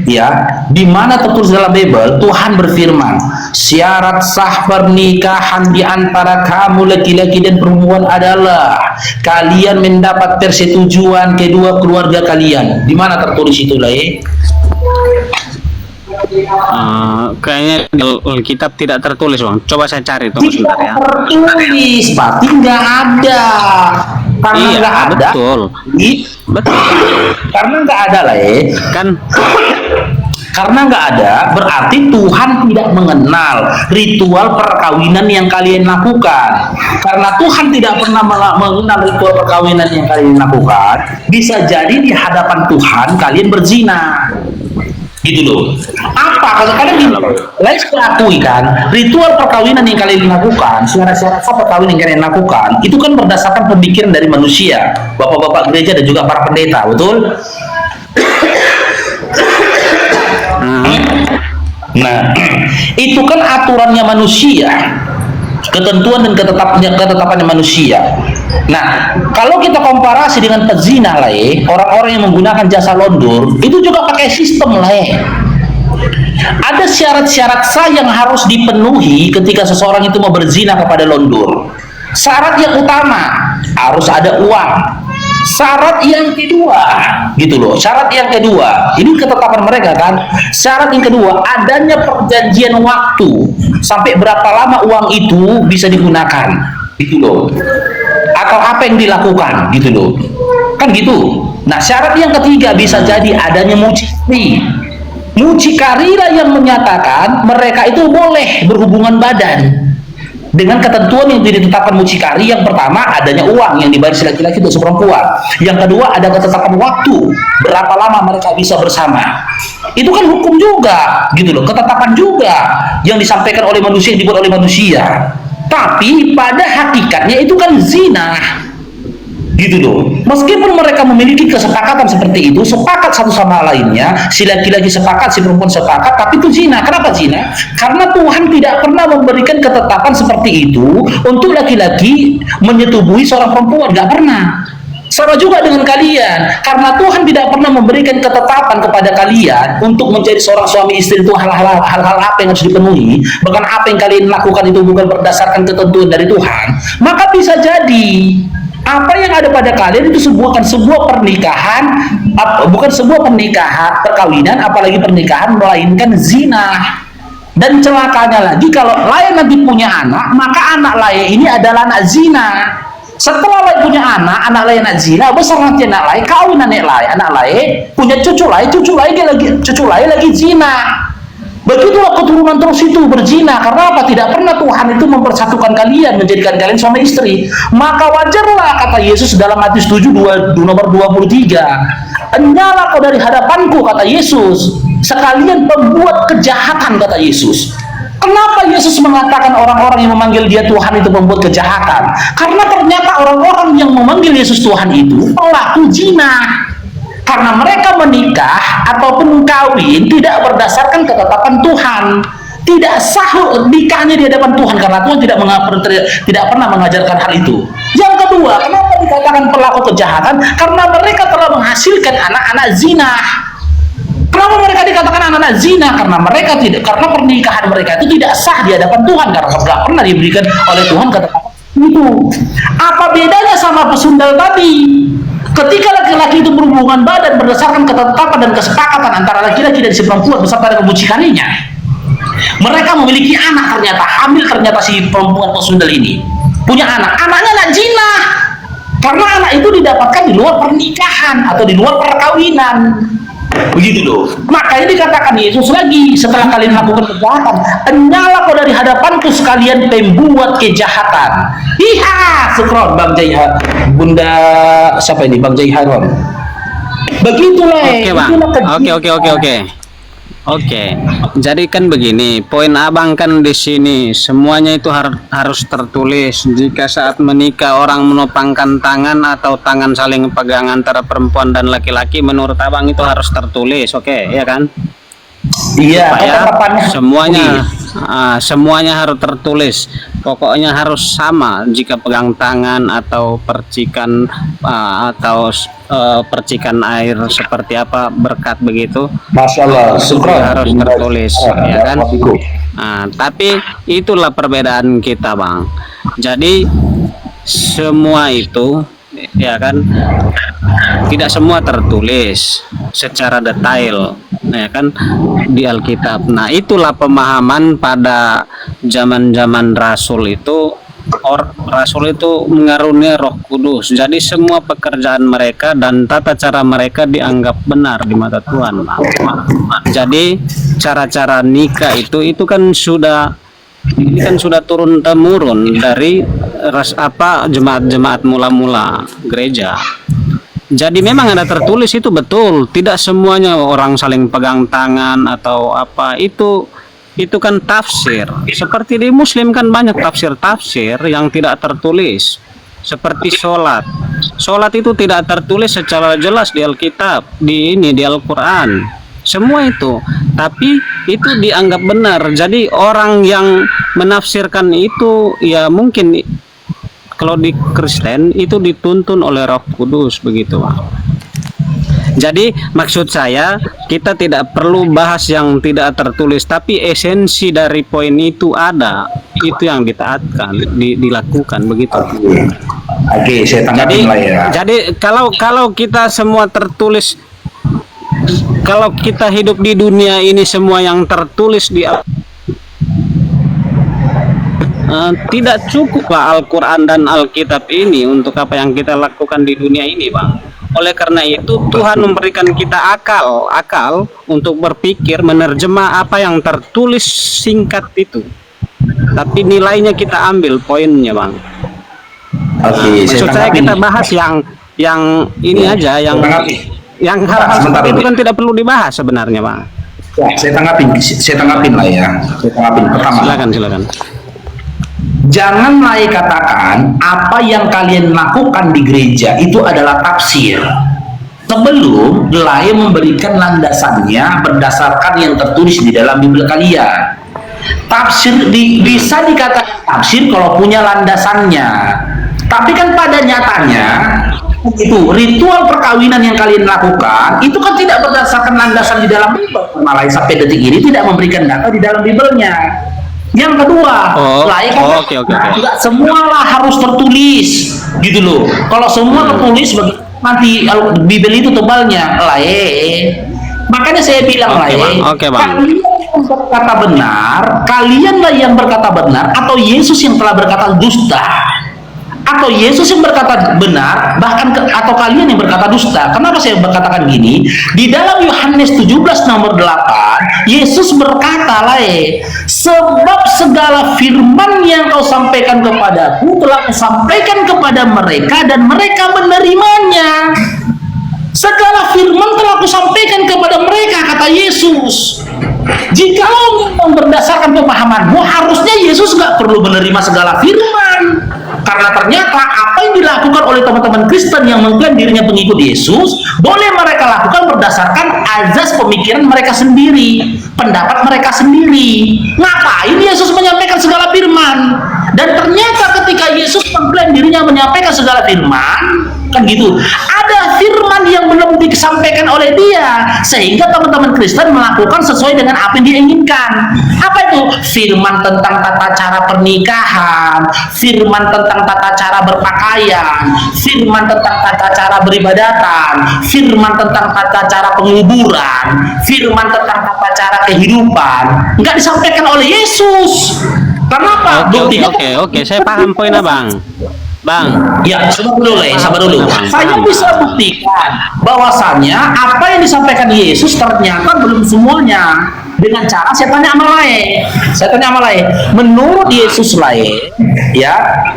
Ya, di mana tertulis dalam Bible Tuhan berfirman, syarat sah pernikahan di antara kamu laki-laki dan perempuan adalah kalian mendapat persetujuan kedua keluarga kalian. Di mana tertulis itu lah Kayaknya di Alkitab tidak tertulis, Bang. Coba saya cari tuh sebentar ya. Tertulis, berarti nggak ada. Karena Iya, nggak ada. betul. Betul. Karena nggak ada lah Kan Karena nggak ada, berarti Tuhan tidak mengenal ritual perkawinan yang kalian lakukan. Karena Tuhan tidak pernah mengenal ritual perkawinan yang kalian lakukan, bisa jadi di hadapan Tuhan kalian berzina. Gitu loh. Apa? Kadang-kadang gini, lain akui kan, ritual perkawinan yang kalian lakukan, syarat-syarat perkawinan yang kalian lakukan, itu kan berdasarkan pemikiran dari manusia, bapak-bapak gereja dan juga para pendeta, betul? Nah, itu kan aturannya manusia, ketentuan dan ketetapannya manusia. Nah, kalau kita komparasi dengan pezina lah orang-orang yang menggunakan jasa londur, itu juga pakai sistem lah Ada syarat-syarat sah yang harus dipenuhi ketika seseorang itu mau berzina kepada londur. Syarat yang utama harus ada uang. Syarat yang kedua, gitu loh. Syarat yang kedua, ini ketetapan mereka kan. Syarat yang kedua, adanya perjanjian waktu sampai berapa lama uang itu bisa digunakan, gitu loh. Atau apa yang dilakukan, gitu loh. Kan gitu. Nah, syarat yang ketiga bisa jadi adanya mucikari. Mucikarira yang menyatakan mereka itu boleh berhubungan badan. Dengan ketentuan yang ditetapkan mucikari, yang pertama adanya uang yang dibayar si laki-laki dan si perempuan. Yang kedua ada ketetapan waktu berapa lama mereka bisa bersama. Itu kan hukum juga, gitu loh, ketetapan juga yang disampaikan oleh manusia, yang dibuat oleh manusia. Tapi pada hakikatnya itu kan zina, gitu loh. Meskipun mereka memiliki kesepakatan seperti itu, sepakat satu sama lainnya, si laki-laki sepakat, si perempuan sepakat, tapi itu zina. Kenapa zina? Karena Tuhan tidak pernah memberikan ketetapan seperti itu untuk laki-laki menyetubuhi seorang perempuan, nggak pernah. Sama juga dengan kalian, karena Tuhan tidak pernah memberikan ketetapan kepada kalian untuk menjadi seorang suami istri itu hal-hal apa yang harus dipenuhi, bahkan apa yang kalian lakukan itu bukan berdasarkan ketentuan dari Tuhan, maka bisa jadi apa yang ada pada kalian itu bukan sebuah pernikahan, bukan sebuah pernikahan perkawinan, apalagi pernikahan, melainkan zina. Dan celakanya lagi, kalau Laya nanti punya anak, maka anak Laya ini adalah anak zina. Setelah Laya punya anak Laya anak zina, besar nanti anak Laya, kawin anak Laya punya cucu Laya lagi zina. Begitulah keturunan terus itu berzina. Karena apa? Tidak pernah Tuhan itu mempersatukan kalian, menjadikan kalian suami istri. Maka wajarlah, kata Yesus dalam Matius 7 nomor 23, "Enyalah kau dari hadapanku," kata Yesus, "sekalian pembuat kejahatan," kata Yesus. Kenapa Yesus mengatakan orang-orang yang memanggil dia Tuhan itu membuat kejahatan? Karena ternyata orang-orang yang memanggil Yesus Tuhan itu pelaku zina. Karena mereka menikah ataupun kawin tidak berdasarkan ketetapan Tuhan, tidak sah nikahnya di hadapan Tuhan, karena Tuhan tidak pernah mengajarkan hal itu. Yang kedua, kenapa dikatakan pelaku kejahatan? Karena mereka telah menghasilkan anak-anak zina. Kenapa mereka dikatakan anak-anak zina? Karena pernikahan mereka itu tidak sah di hadapan Tuhan, karena tidak pernah diberikan oleh Tuhan ketetapan itu. Apa bedanya sama pesundal tadi? Ketika laki-laki itu berhubungan badan berdasarkan ketetapan dan kesepakatan antara laki-laki dan si perempuan beserta dengan mucikarinya, mereka memiliki anak, ternyata hamil, ternyata si perempuan pesundal ini punya anaknya anak zina, karena anak itu didapatkan di luar pernikahan atau di luar perkawinan. Begitu loh. Makanya dikatakan Yesus lagi, setelah kalian melakukan kejahatan, "Enyalah kau dari hadapanku sekalian pembuat kejahatan." Iha, sekron Bang Jaihan, Bunda siapa ini, Bang Jaihan. Begitulah. Oke. Jadi kan begini, poin abang kan di sini semuanya itu harus tertulis. Jika saat menikah orang menopangkan tangan atau tangan saling pegang antara perempuan dan laki-laki, menurut abang itu harus tertulis, oke, ya kan? Iya. Supaya semuanya semuanya harus tertulis. Pokoknya harus sama jika pegang tangan atau percikan percikan air seperti apa berkat begitu. Masya Allah, Harus tertulis, ya kan? Tapi itulah perbedaan kita, Bang. Jadi semua itu, ya kan, tidak semua tertulis secara detail, ya kan, di Alkitab. Nah, itulah pemahaman pada zaman-zaman Rasul itu. Rasul itu mengaruniai Roh Kudus. Jadi semua pekerjaan mereka dan tata cara mereka dianggap benar di mata Tuhan. Jadi cara-cara nikah itu kan sudah turun temurun dari jemaat-jemaat mula-mula gereja. Jadi memang ada tertulis, itu betul. Tidak semuanya orang saling pegang tangan atau apa, itu kan tafsir. Seperti di Muslim kan banyak tafsir-tafsir yang tidak tertulis. Seperti sholat itu tidak tertulis secara jelas di Alkitab, di Al-Quran, semua itu. Tapi itu dianggap benar. Jadi orang yang menafsirkan itu, ya mungkin kalau di Kristen itu dituntun oleh Roh Kudus, begitu, Pak. Jadi maksud saya, kita tidak perlu bahas yang tidak tertulis, tapi esensi dari poin itu ada, itu yang ditaatkan, dilakukan, begitu. Oke, saya tanggapin lah ya. Jadi kalau kita semua tertulis, kalau kita hidup di dunia ini semua yang tertulis tidak cukuplah Al-Quran dan Alkitab ini untuk apa yang kita lakukan di dunia ini, Bang. Oleh karena itu Tuhan memberikan kita akal untuk berpikir, menerjemah apa yang tertulis singkat itu. Tapi nilainya kita ambil poinnya, Bang. Oke, Maksud saya kita bahas yang ini aja, yang hal-hal seperti itu kan tidak perlu dibahas sebenarnya, Bang. Ya, saya tanggapin lah ya. Pertama. Silakan. Jangan lagi katakan apa yang kalian lakukan di gereja itu adalah tafsir sebelum lagi memberikan landasannya berdasarkan yang tertulis di dalam Bible kalian. Tafsir bisa dikatakan tafsir kalau punya landasannya, tapi kan pada nyatanya itu ritual perkawinan yang kalian lakukan itu kan tidak berdasarkan landasan di dalam Bible, malah sampai detik ini tidak memberikan data di dalam Bible-nya. Yang kedua, tidak semualah harus tertulis, gitu loh. Kalau semua tertulis, nanti Bible itu tebalnya, makanya saya bilang kalianlah yang berkata benar, atau Yesus yang telah berkata dusta, atau Yesus yang berkata benar, atau kalian yang berkata dusta. Kenapa saya berkatakan gini? Di dalam Yohanes 17 nomor 8, Yesus berkata, sebab segala firman yang kau sampaikan kepadaku telah kusampaikan kepada mereka dan mereka menerimanya. Segala firman telah kusampaikan kepada mereka, kata Yesus. Jikalau memang berdasarkan pemahamanmu, harusnya Yesus gak perlu menerima segala firman. Karena ternyata apa yang dilakukan oleh teman-teman Kristen yang mengklaim dirinya pengikut Yesus, boleh mereka lakukan berdasarkan azas pemikiran mereka sendiri, pendapat mereka sendiri. Ngapain Yesus menyampaikan segala firman? Dan ternyata ketika Yesus mengklaim dirinya menyampaikan segala firman, kan gitu, ada firman yang belum disampaikan oleh dia, sehingga teman-teman Kristen melakukan sesuai dengan apa yang dia inginkan. Apa itu? Firman tentang tata cara pernikahan, firman tentang tata cara berpakaian, firman tentang tata cara beribadatan, firman tentang tata cara penguburan, firman tentang tata cara kehidupan, nggak disampaikan oleh Yesus. Kenapa? Oke, saya paham poinnya, Bang. Ya, sabar dulu. Saya bisa buktikan bahwasanya apa yang disampaikan Yesus ternyata belum semuanya. Dengan cara saya tanya sama lain. Menurut Yesus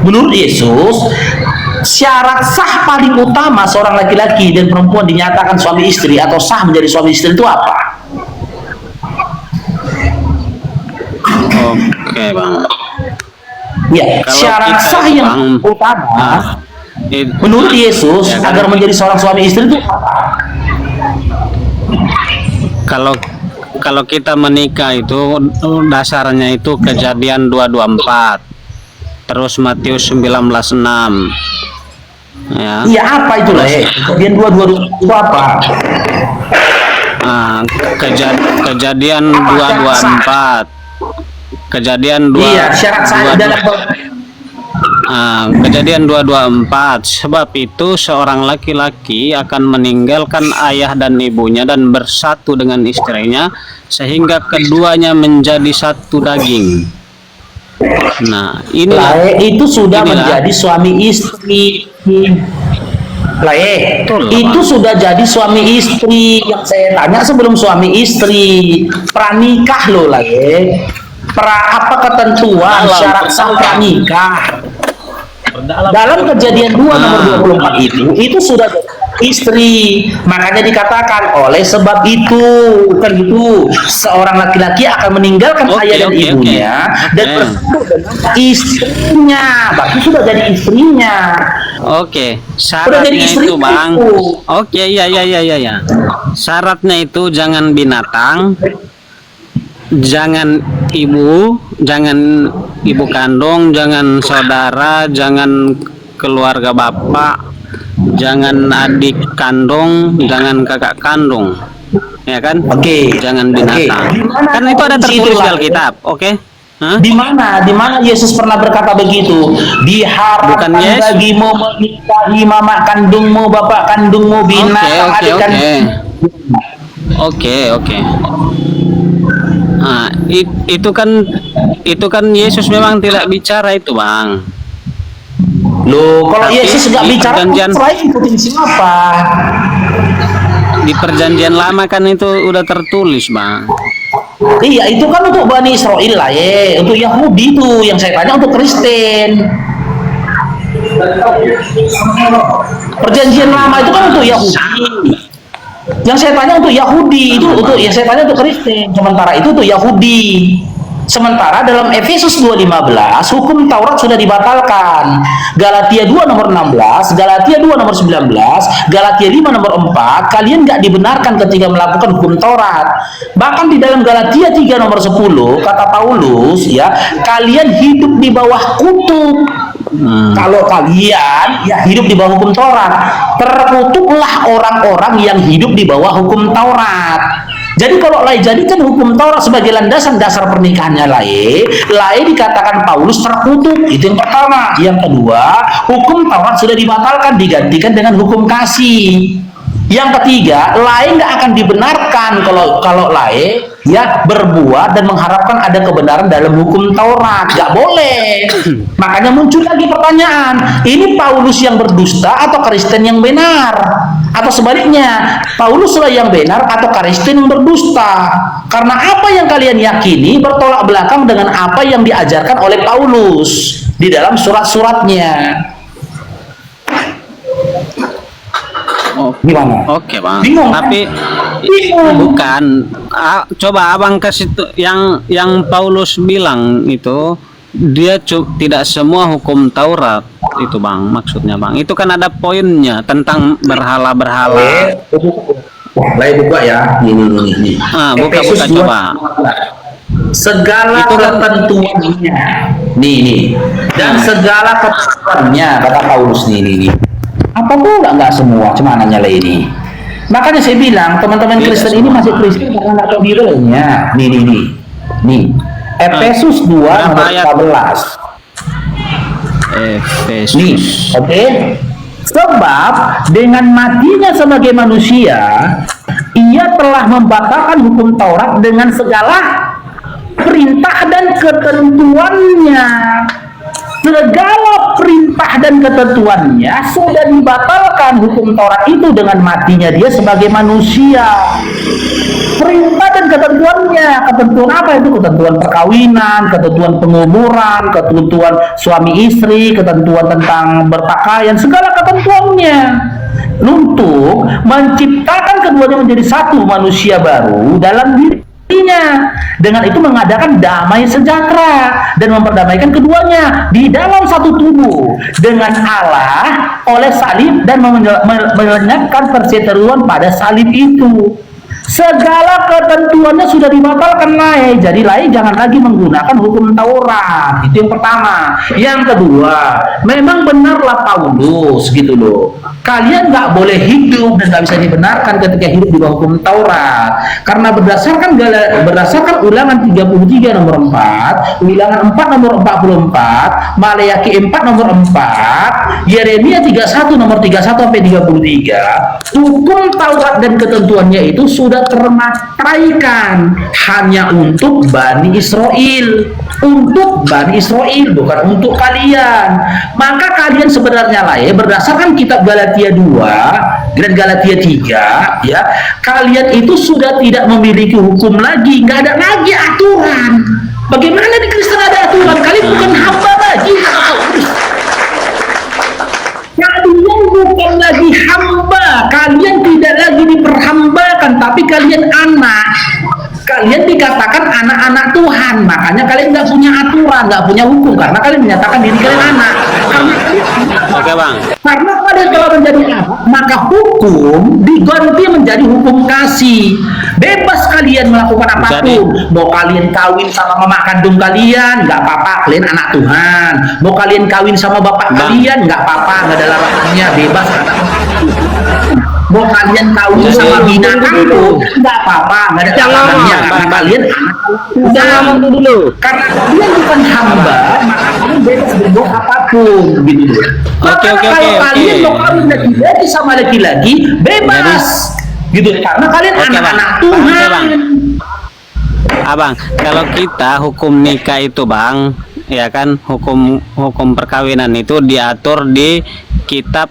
menurut Yesus, syarat sah paling utama seorang laki-laki dan perempuan dinyatakan suami istri atau sah menjadi suami istri itu apa? Oke, Bang. Ya, syarat sah yang utama menurut Yesus agar menjadi seorang suami istri itu apa? kalau kita menikah itu dasarnya itu Kejadian 2:24, terus Matius 19:6. Ya. Iya, apa itu lah Kejadian 2:22 itu apa? Kejadian 2:24. Kejadian 2 Iya, syarat sah dalam Kejadian 2:24. Sebab itu seorang laki-laki akan meninggalkan ayah dan ibunya dan bersatu dengan istrinya sehingga keduanya menjadi satu daging. Nah, inilah itu sudah inilah. menjadi suami istri. Betul, Itu Bang. sudah jadi suami istri. Yang saya tanya sebelum suami istri, pranikah loh lah apa ketentuan syarat sah pranikah? Dalam Kejadian 2 nomor 24 itu sudah istri. Makanya dikatakan oleh sebab itu kan gitu, seorang laki-laki akan meninggalkan ayah dan ibunya dan bersatu dengan istrinya. Berarti sudah jadi istrinya. Oke, Sudah jadi syaratnya istri itu, Bang. itu. Oke, ya. Syaratnya itu jangan binatang, jangan ibu kandung, jangan saudara, jangan keluarga bapak, jangan adik kandung, jangan kakak kandung, ya kan? Oke. Jangan binatang. Kan itu ada tertulis di Alkitab, oke? Hah? Di mana Yesus pernah berkata begitu? Diharapkan Bukan Yesus. bagimu menikahi mama kandungmu, bapak kandungmu, binatang adik kandungmu. Oke. Nah, itu kan Yesus memang tidak bicara itu, Bang. Loh, kalau Tapi Yesus nggak di bicara, perjanjian- selain ikutin siapa? Di perjanjian lama kan itu udah tertulis, Bang. Iya, itu kan untuk Bani Israel lah untuk Yahudi itu. Yang saya tanya untuk Kristen. Perjanjian lama itu kan untuk Yahudi. Yang saya tanya untuk Yahudi itu yang saya tanya untuk Kristen. Sementara itu untuk Yahudi. Sementara dalam Efesus 2:15 hukum Taurat sudah dibatalkan. Galatia 2 nomor 16, Galatia 2 nomor 19, Galatia 5 nomor 4, kalian nggak dibenarkan ketika melakukan hukum Taurat. Bahkan di dalam Galatia 3 nomor 10 kata Paulus ya, kalian hidup di bawah kutuk. Kalau kalian ya hidup di bawah hukum Taurat, terkutuklah orang-orang yang hidup di bawah hukum Taurat. Jadi kalau jadikan hukum Taurat sebagai landasan dasar pernikahannya Lai dikatakan Paulus terkutuk. Itu yang pertama. Yang kedua, hukum Taurat sudah dibatalkan, digantikan dengan hukum kasih. Yang ketiga, Lai nggak akan dibenarkan kalau Lai ya berbuat dan mengharapkan ada kebenaran dalam hukum Taurat. Nggak boleh. Makanya muncul lagi pertanyaan, ini Paulus yang berdusta atau Kristen yang benar? Atau sebaliknya, Pauluslah yang benar atau Kristen yang berdusta? Karena apa yang kalian yakini bertolak belakang dengan apa yang diajarkan oleh Paulus di dalam surat-suratnya. Gimana? Oke, Bang. Bingung, kan? Tapi bukan. Coba Abang kasih yang Paulus bilang itu dia tidak semua hukum Taurat itu, Bang. Maksudnya, Bang. Itu kan ada poinnya tentang berhala-berhala. Lai buka ya. Ini. Buka Efesus 2. coba. Segala Itu kan- ketentuannya. Nih. Dan segala ketentuannya kata Paulus nih. Apa nggak semua, cuma nanya lah ini. Makanya saya bilang teman-teman Kristen ini masih Kristen karena nggak tahu dirinya. Nih. Efesus 2 nomor 14. Efesus. Nih, oke. Sebab dengan matinya sebagai manusia, ia telah membatalkan hukum Taurat dengan segala perintah dan ketentuannya. Segala perintah dan ketentuannya sudah dibatalkan hukum Taurat itu dengan matinya dia sebagai manusia. Perintah dan ketentuannya, ketentuan apa itu? Ketentuan perkawinan, ketentuan penguburan, ketentuan suami istri, ketentuan tentang berpakaian, segala ketentuannya untuk menciptakan keduanya menjadi satu manusia baru dalam dirinya. Dengan itu mengadakan damai sejahtera dan memperdamaikan keduanya di dalam satu tubuh dengan Allah oleh salib dan melenyapkan perseteruan pada salib itu. Segala ketentuannya sudah dibatalkan Lai. Jadi Lai jangan lagi menggunakan hukum Taurat. Itu yang pertama. Yang kedua, memang benarlah Paulus gitu loh. Kalian nggak boleh hidup dan nggak bisa dibenarkan ketika hidup di bawah hukum Taurat. Karena berdasarkan Ulangan 33 nomor 4, Ulangan 4 nomor 44, Maleakhi 4 nomor 4, Yeremia 31 nomor 31 sampai 33, hukum Taurat dan ketentuannya itu sudah termateraikan hanya untuk Bani Israel, bukan untuk kalian. Maka kalian sebenarnya lah ya, berdasarkan kitab Galatia 2 dan Galatia 3 ya, kalian itu sudah tidak memiliki hukum lagi, nggak ada lagi aturan. Bagaimana di Kristen ada aturan? Kalian bukan hamba lagi. Kalian bukan lagi hamba, kalian tidak lagi diperhambakan, tapi kalian anak. Kalian dikatakan anak-anak Tuhan, makanya kalian nggak punya aturan, nggak punya hukum, karena kalian menyatakan diri kalian anak. Oke bang. Karena kalian kalau menjadi anak, maka hukum diganti menjadi hukum kasih. Bebas kalian melakukan apapun. Mau kalian kawin sama mama kandung kalian, nggak apa-apa, kalian anak Tuhan. Mau kalian kawin sama bapak kalian, nggak apa-apa, nggak ada larangannya, bebas. Mau kalian kawin sama binatang pun nggak apa-apa, nggak ada larangannya, karena kalian anak dulu. Karena kalian bukan hamba, maka kalian bebas berbuat apapun, gitu. Maka kalau kalian mau kawin laki-laki sama laki-laki, bebas, gitu. Karena kalian anak-anak Tuhan. Abang, kalau kita hukum nikah itu bang, ya kan, hukum perkawinan itu diatur di kitab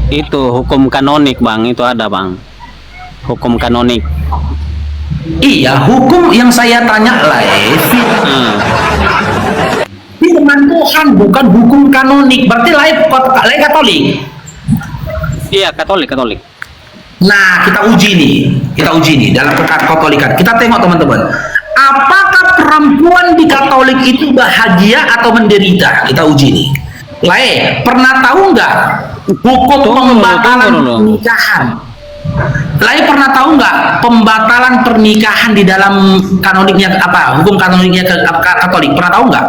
itu, hukum kanonik bang, itu ada bang, hukum kanonik. Iya, hukum yang saya tanya firman Tuhan, bukan hukum kanonik. Berarti lain Katolik. Iya, Katolik. Nah, kita uji nih dalam kekatolikan. Kita tengok teman-teman, apakah perempuan di Katolik itu bahagia atau menderita? Kita uji nih. Pernah tahu nggak hukum pembatalan pernikahan? Pernah tahu nggak pembatalan pernikahan di dalam kanoniknya apa? Hukum kanoniknya Katolik, pernah tahu nggak?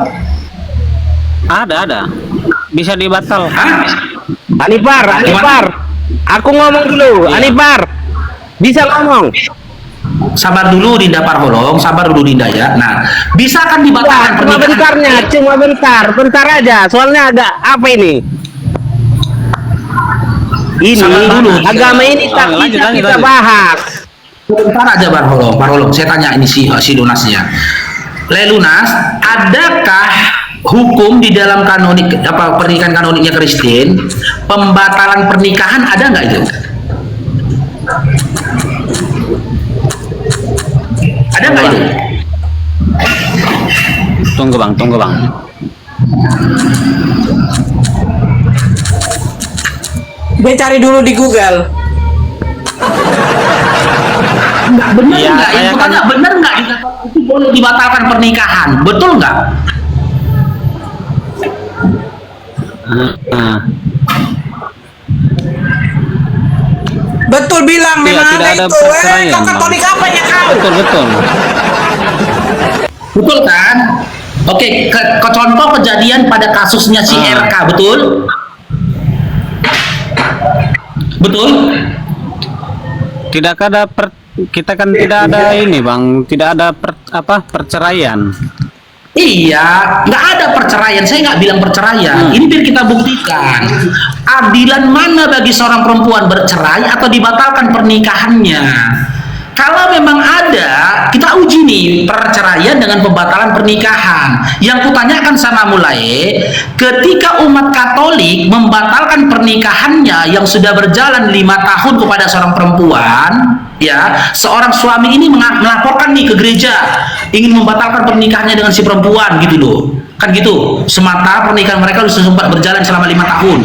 Ada. Bisa dibatal. Anipar. Aku ngomong dulu, Anipar. Bisa ngomong. Sabar dulu Dinda Parholong, sabar dulu Dinda ya. Nah, bisa kan dibatalkan pernikahan? Cuma bentar aja. Soalnya agak apa ini? Agama ini tak bisa kita bahas. Bentar aja Parholong. Saya tanya ini si Lunasnya. Lunas, adakah hukum di dalam kanonik pernikahan kanoniknya Kristen, pembatalan pernikahan ada nggak itu? Ada nggak itu? Tunggu bang. Gue cari dulu di Google. Benar ya, nggak? Yang kan... benar nggak itu boleh dibatalkan pernikahan? Betul nggak? Betul bilang, memang tidak ada itu. perceraian, Katolik apanya kau? Betul kan? Oke, contoh kejadian pada kasusnya si RK, betul? Betul? Tidak ada kita kan tidak ada ini bang, tidak ada perceraian. Iya, nggak ada perceraian. Saya nggak bilang perceraian. Ini biar kita buktikan. Adilan mana bagi seorang perempuan bercerai atau dibatalkan pernikahannya? Kalau memang ada, kita uji nih perceraian dengan pembatalan pernikahan. Yang kutanyakan sama mulai, ketika umat Katolik membatalkan pernikahannya yang sudah berjalan 5 tahun kepada seorang perempuan, ya, seorang suami ini melaporkan nih ke gereja, ingin membatalkan pernikahannya dengan si perempuan gitu loh. Kan gitu, semata pernikahan mereka sudah sempat berjalan selama 5 tahun.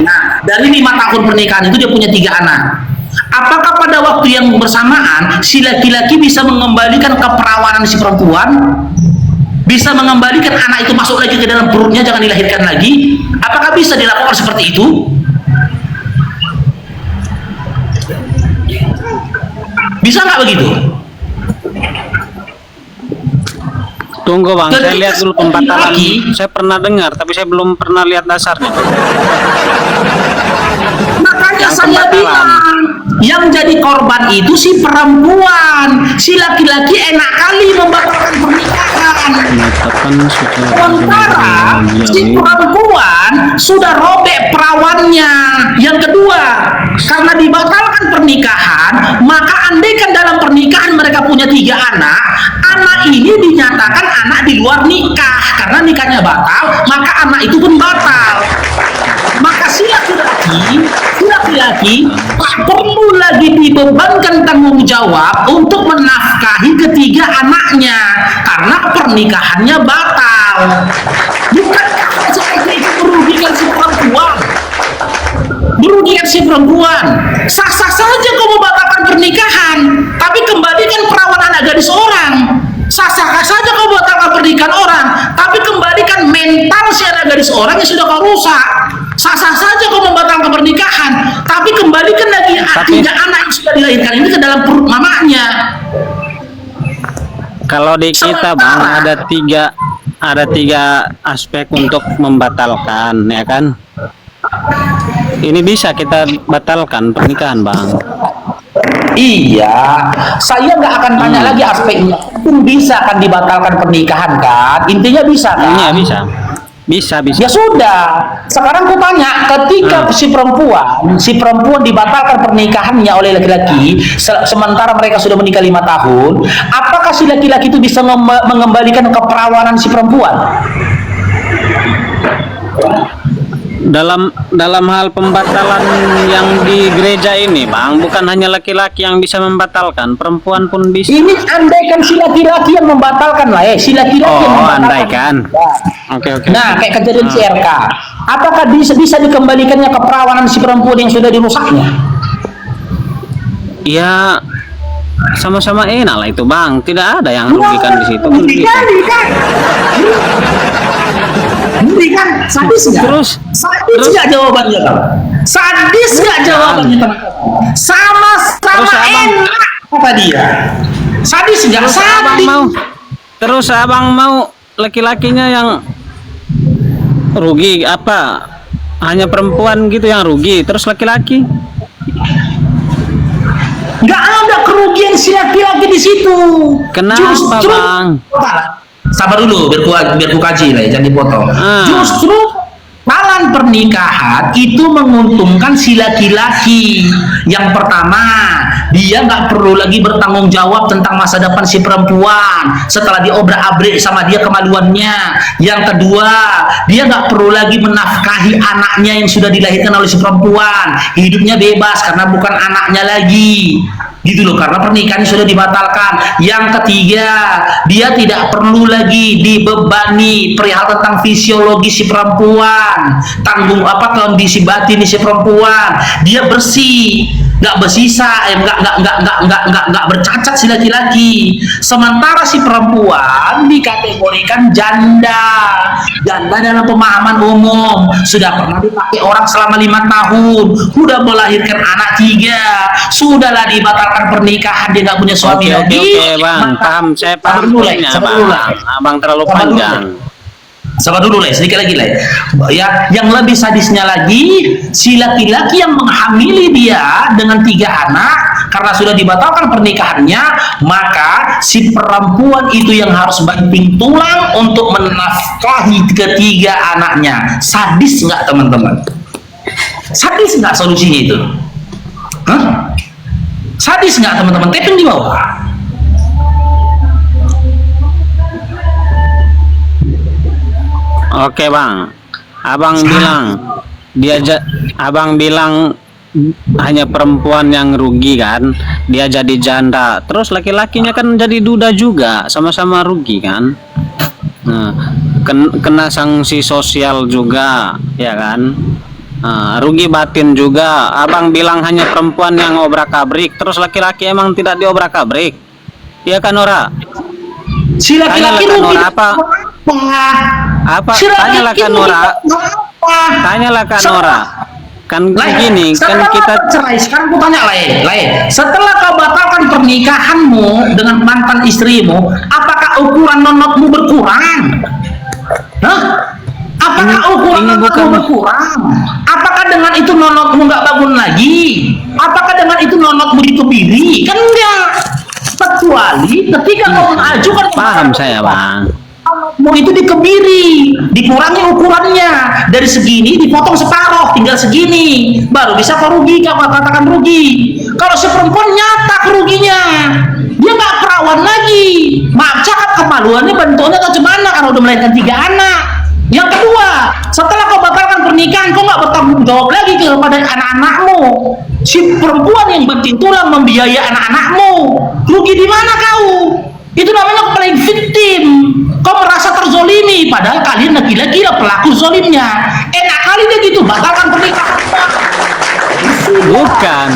Nah, dari 5 tahun pernikahan itu dia punya 3 anak. Apakah pada waktu yang bersamaan si laki-laki bisa mengembalikan keperawanan si perempuan, bisa mengembalikan anak itu masuk lagi ke dalam perutnya, jangan dilahirkan lagi? Apakah bisa dilakukan seperti itu? Bisa nggak begitu? Tunggu bang, saya Ketika lihat dulu pembatalan. laki- Saya pernah dengar, tapi saya belum pernah lihat dasarnya. Makanya Yang saya pembatalan. bilang, yang jadi korban itu si perempuan, si laki-laki enak kali membatalkan pernikahan. Menyatakan secara Sementara si perempuan sudah robek perawannya. Yang kedua, karena dibatalkan pernikahan, maka andaikan dalam pernikahan mereka punya 3 anak, anak ini dinyatakan anak di luar nikah. Karena nikahnya batal, maka anak itu pun batal. Maka si laki-laki tak perlu lagi dibebankan tanggung jawab untuk menafkahi ketiga anaknya karena pernikahannya batal. Bukankah seperti itu merugikan si perempuan? Merugikan si perempuan. Sah-sah saja kau membatalkan pernikahan, tapi kembalikan perawan anak gadis orang. Sah-sah saja kau batalkan pernikahan orang, tapi kembalikan mental si anak gadis orang yang sudah kau rusak. Sah-sah saja kau membatalkan pernikahan, tapi kembalikan lagi 3 anak yang sudah dilahirkan ini ke dalam perut mamanya. Kalau di kita bang ada tiga aspek untuk membatalkan, ya kan? Ini bisa kita batalkan pernikahan bang. Iya, saya nggak akan tanya lagi aspeknya. Pun bisa kan dibatalkan pernikahan kan? Intinya bisa kan? Iya bisa. Ya sudah. Sekarang aku tanya, ketika si perempuan dibatalkan pernikahannya oleh laki-laki, sementara mereka sudah menikah 5 tahun, apakah si laki-laki itu bisa mengembalikan keperawanan si perempuan? Dalam hal pembatalan yang di gereja ini bang, bukan hanya laki-laki yang bisa membatalkan, perempuan pun bisa. Ini andaikan si laki-laki yang membatalkan lah, si laki-laki yang membatalkan. Andaikan. Oke. Nah, kayak kejadian si RK, apakah bisa dikembalikannya keperawanan si perempuan yang sudah dirusaknya? Ya sama-sama enak lah itu bang, tidak ada yang rugikan di situ. Kan sadis nggak? Sadis nggak jawabannya kan? Sadis nggak jawabannya kan? Sama-sama enak kata dia. Sadis nggak? Sadis. Terus abang mau laki-lakinya yang rugi apa? Hanya perempuan gitu yang rugi, terus laki-laki? Nggak ada kerugian si laki-laki di situ. Kenapa bang? Sabar dulu, biar ku kaji lah, jangan dipotong. Justru Malan pernikahan itu menguntungkan si laki-laki. Yang pertama, dia nggak perlu lagi bertanggung jawab tentang masa depan si perempuan setelah diobrak-abrik sama dia kemaluannya. Yang kedua, dia nggak perlu lagi menafkahi anaknya yang sudah dilahirkan oleh si perempuan. Hidupnya bebas karena bukan anaknya lagi. Gitu loh, karena pernikahannya sudah dibatalkan. Yang ketiga, dia tidak perlu lagi dibebani perihal tentang fisiologi si perempuan, tanggung apa kondisi batin si perempuan. Dia bersih, nggak bersisa, nggak bercacat si laki-laki. Sementara si perempuan dikategorikan janda. Janda dalam pemahaman umum sudah pernah dipakai orang selama 5 tahun, sudah melahirkan anak 3, sudahlah dibatalkan pernikahan, dia nggak punya suami lagi. Oke bang, paham, saya paham poinnya bang. Abang terlalu panjang. Sabar dulu lah, sedikit lagi lah. Ya, yang lebih sadisnya lagi, si laki-laki yang menghamili dia dengan 3 anak karena sudah dibatalkan pernikahannya, maka si perempuan itu yang harus banting tulang untuk menafkahi ketiga anaknya. Sadis nggak teman-teman? Sadis nggak solusinya itu? Hah? Sadis nggak teman-teman? Tapping di bawah. Oke bang, abang bilang hanya perempuan yang rugi kan, dia jadi janda, terus laki-lakinya kan jadi duda juga, sama-sama rugi kan. Nah, kena sanksi sosial juga, ya kan. Rugi batin juga. Abang bilang hanya perempuan yang obrak-abrik, terus laki-laki emang tidak diobrak-abrik, iya kan Nora? Si laki-laki rugi apa? Tanyalah kan Nora. Kan Lain, begini, kan setelah kita cerai, sekarang aku tanya lain. Setelah kau batalkan pernikahanmu dengan mantan istrimu, apakah ukuran nonotmu berkurang? Hah? Apakah ukuran ini nonotmu bukan- berkurang? Apakah dengan itu nonotmu nggak bangun lagi? Apakah dengan itu nonotmu dikebiri? Kan enggak. Kecuali ketika kau mengajukan paham saya, Bang. mau itu dikebiri, dikurangi ukurannya dari segini dipotong separuh tinggal segini, baru bisa kau rugi, kau katakan rugi. Kalau si perempuan nyata keruginya, dia nggak perawan lagi, maaf cakap kemaluannya bentuknya macam mana karena udah melahirkan 3 anak. Yang kedua, setelah kau batalkan pernikahan, kau nggak bertanggung jawab lagi kepada anak-anakmu. Si perempuan yang banting tulang membiayai anak-anakmu, rugi di mana kau? Itu namanya paling victim. Kau merasa terzolimi, padahal kalian laki-laki lah pelaku zolimnya. Enak kali dia gitu, batalkan pernikahan. bukan,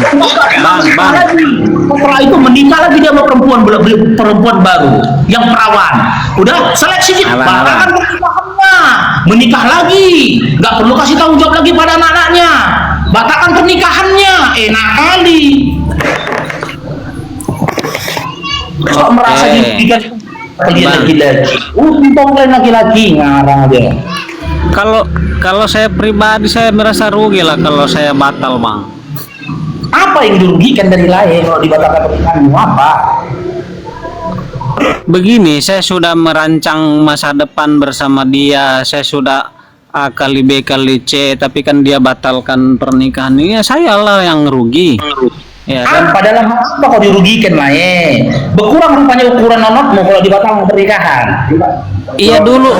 Bang. Setelah itu menikah lagi dia sama perempuan baru yang perawan. Udah seleksi gitu, Abang. batalkan pernikahannya, menikah lagi, nggak perlu kasih tanggung jawab lagi pada anak-anaknya. Batalkan pernikahannya, enak kali. Kok merasa dirugikan kalian Bang. lagi-lagi? Untung kalian lagi-lagi ngarang aja. Kalau saya pribadi saya merasa rugi lah kalau saya batal, Bang. Apa yang dirugikan dari lain kalau dibatalkan pernikahanmu? Apa? Begini, saya sudah merancang masa depan bersama dia. Saya sudah A kali B kali C, tapi kan dia batalkan pernikahan ini. Ya saya lah yang rugi. Ya kan? Apa dalam hal apa kau dirugikan lain? Berkurang rupanya ukuran nonotmu kalau dibatalkan pernikahan. Iya dulu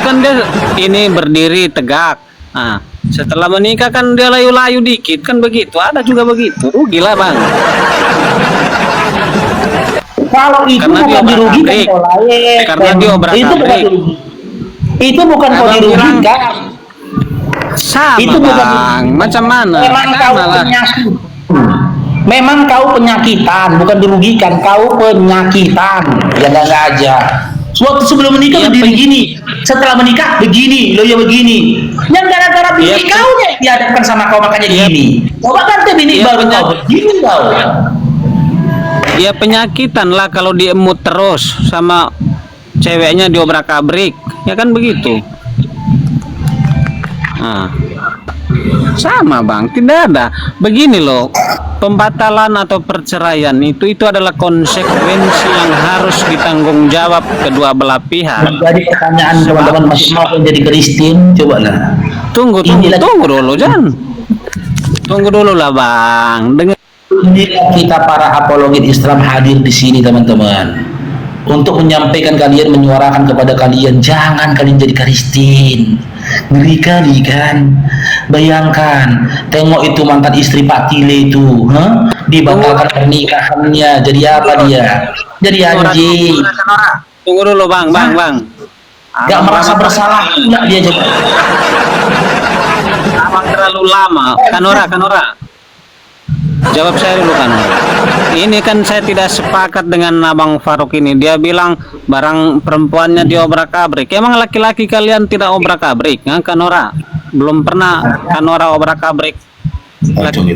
kan dia ini berdiri tegak. Nah, setelah menikah kan dia layu-layu dikit kan begitu. Ada juga begitu. Rugi lah, Bang. Kalau itu Karena dia bukan dirugikan obrak-abrik. kau lain. Karena dia obrak-abrik. Itu bukan dirugikan. Itu bukan kau Abang bilang, dirugikan. Sama, Itu bukan Bang. Macam mana? Memang kau Sama lah. penyakit. Memang kau penyakitan, bukan dirugikan. Kau penyakitan. Ya nggak aja. Waktu sebelum menikah Iya, berdiri gini, setelah menikah begini, lo ya begini. Yang gara-gara bini Iya, kau yang dihadapkan sama kau makanya gini. Coba ganti bini Iya, baru kau begini kau. Ya penyakitan lah kalau diemut terus sama ceweknya diobrak-abrik. Ya kan begitu. Nah, sama, Bang, tidak ada. Begini loh, pembatalan atau perceraian itu adalah konsekuensi yang harus ditanggung jawab kedua belah pihak. Jadi pertanyaan teman-teman masih mau menjadi Kristen, coba lah. Tunggu dulu, Jan. Tunggu dulu lah, Bang. Dengar. Inilah kita para apologit Islam hadir di sini teman-teman untuk menyampaikan kalian, menyuarakan kepada kalian, jangan kalian jadi Kristen. Ngeri kali kan. Bayangkan, tengok itu mantan istri Pak Tile itu, dibatalkan pernikahannya, jadi apa dia? Jadi anjing. Tunggu dulu, Bang. Gak merasa bersalah pula dia jadi. Abang terlalu lama. Kanora. Jawab saya dulu, Kanora. Ini kan saya tidak sepakat dengan Abang Faruk ini. Dia bilang barang perempuannya diobrak-abrik. Emang laki-laki kalian tidak obrak-abrik? Kanora? Belum pernah Kanora obrak-abrik.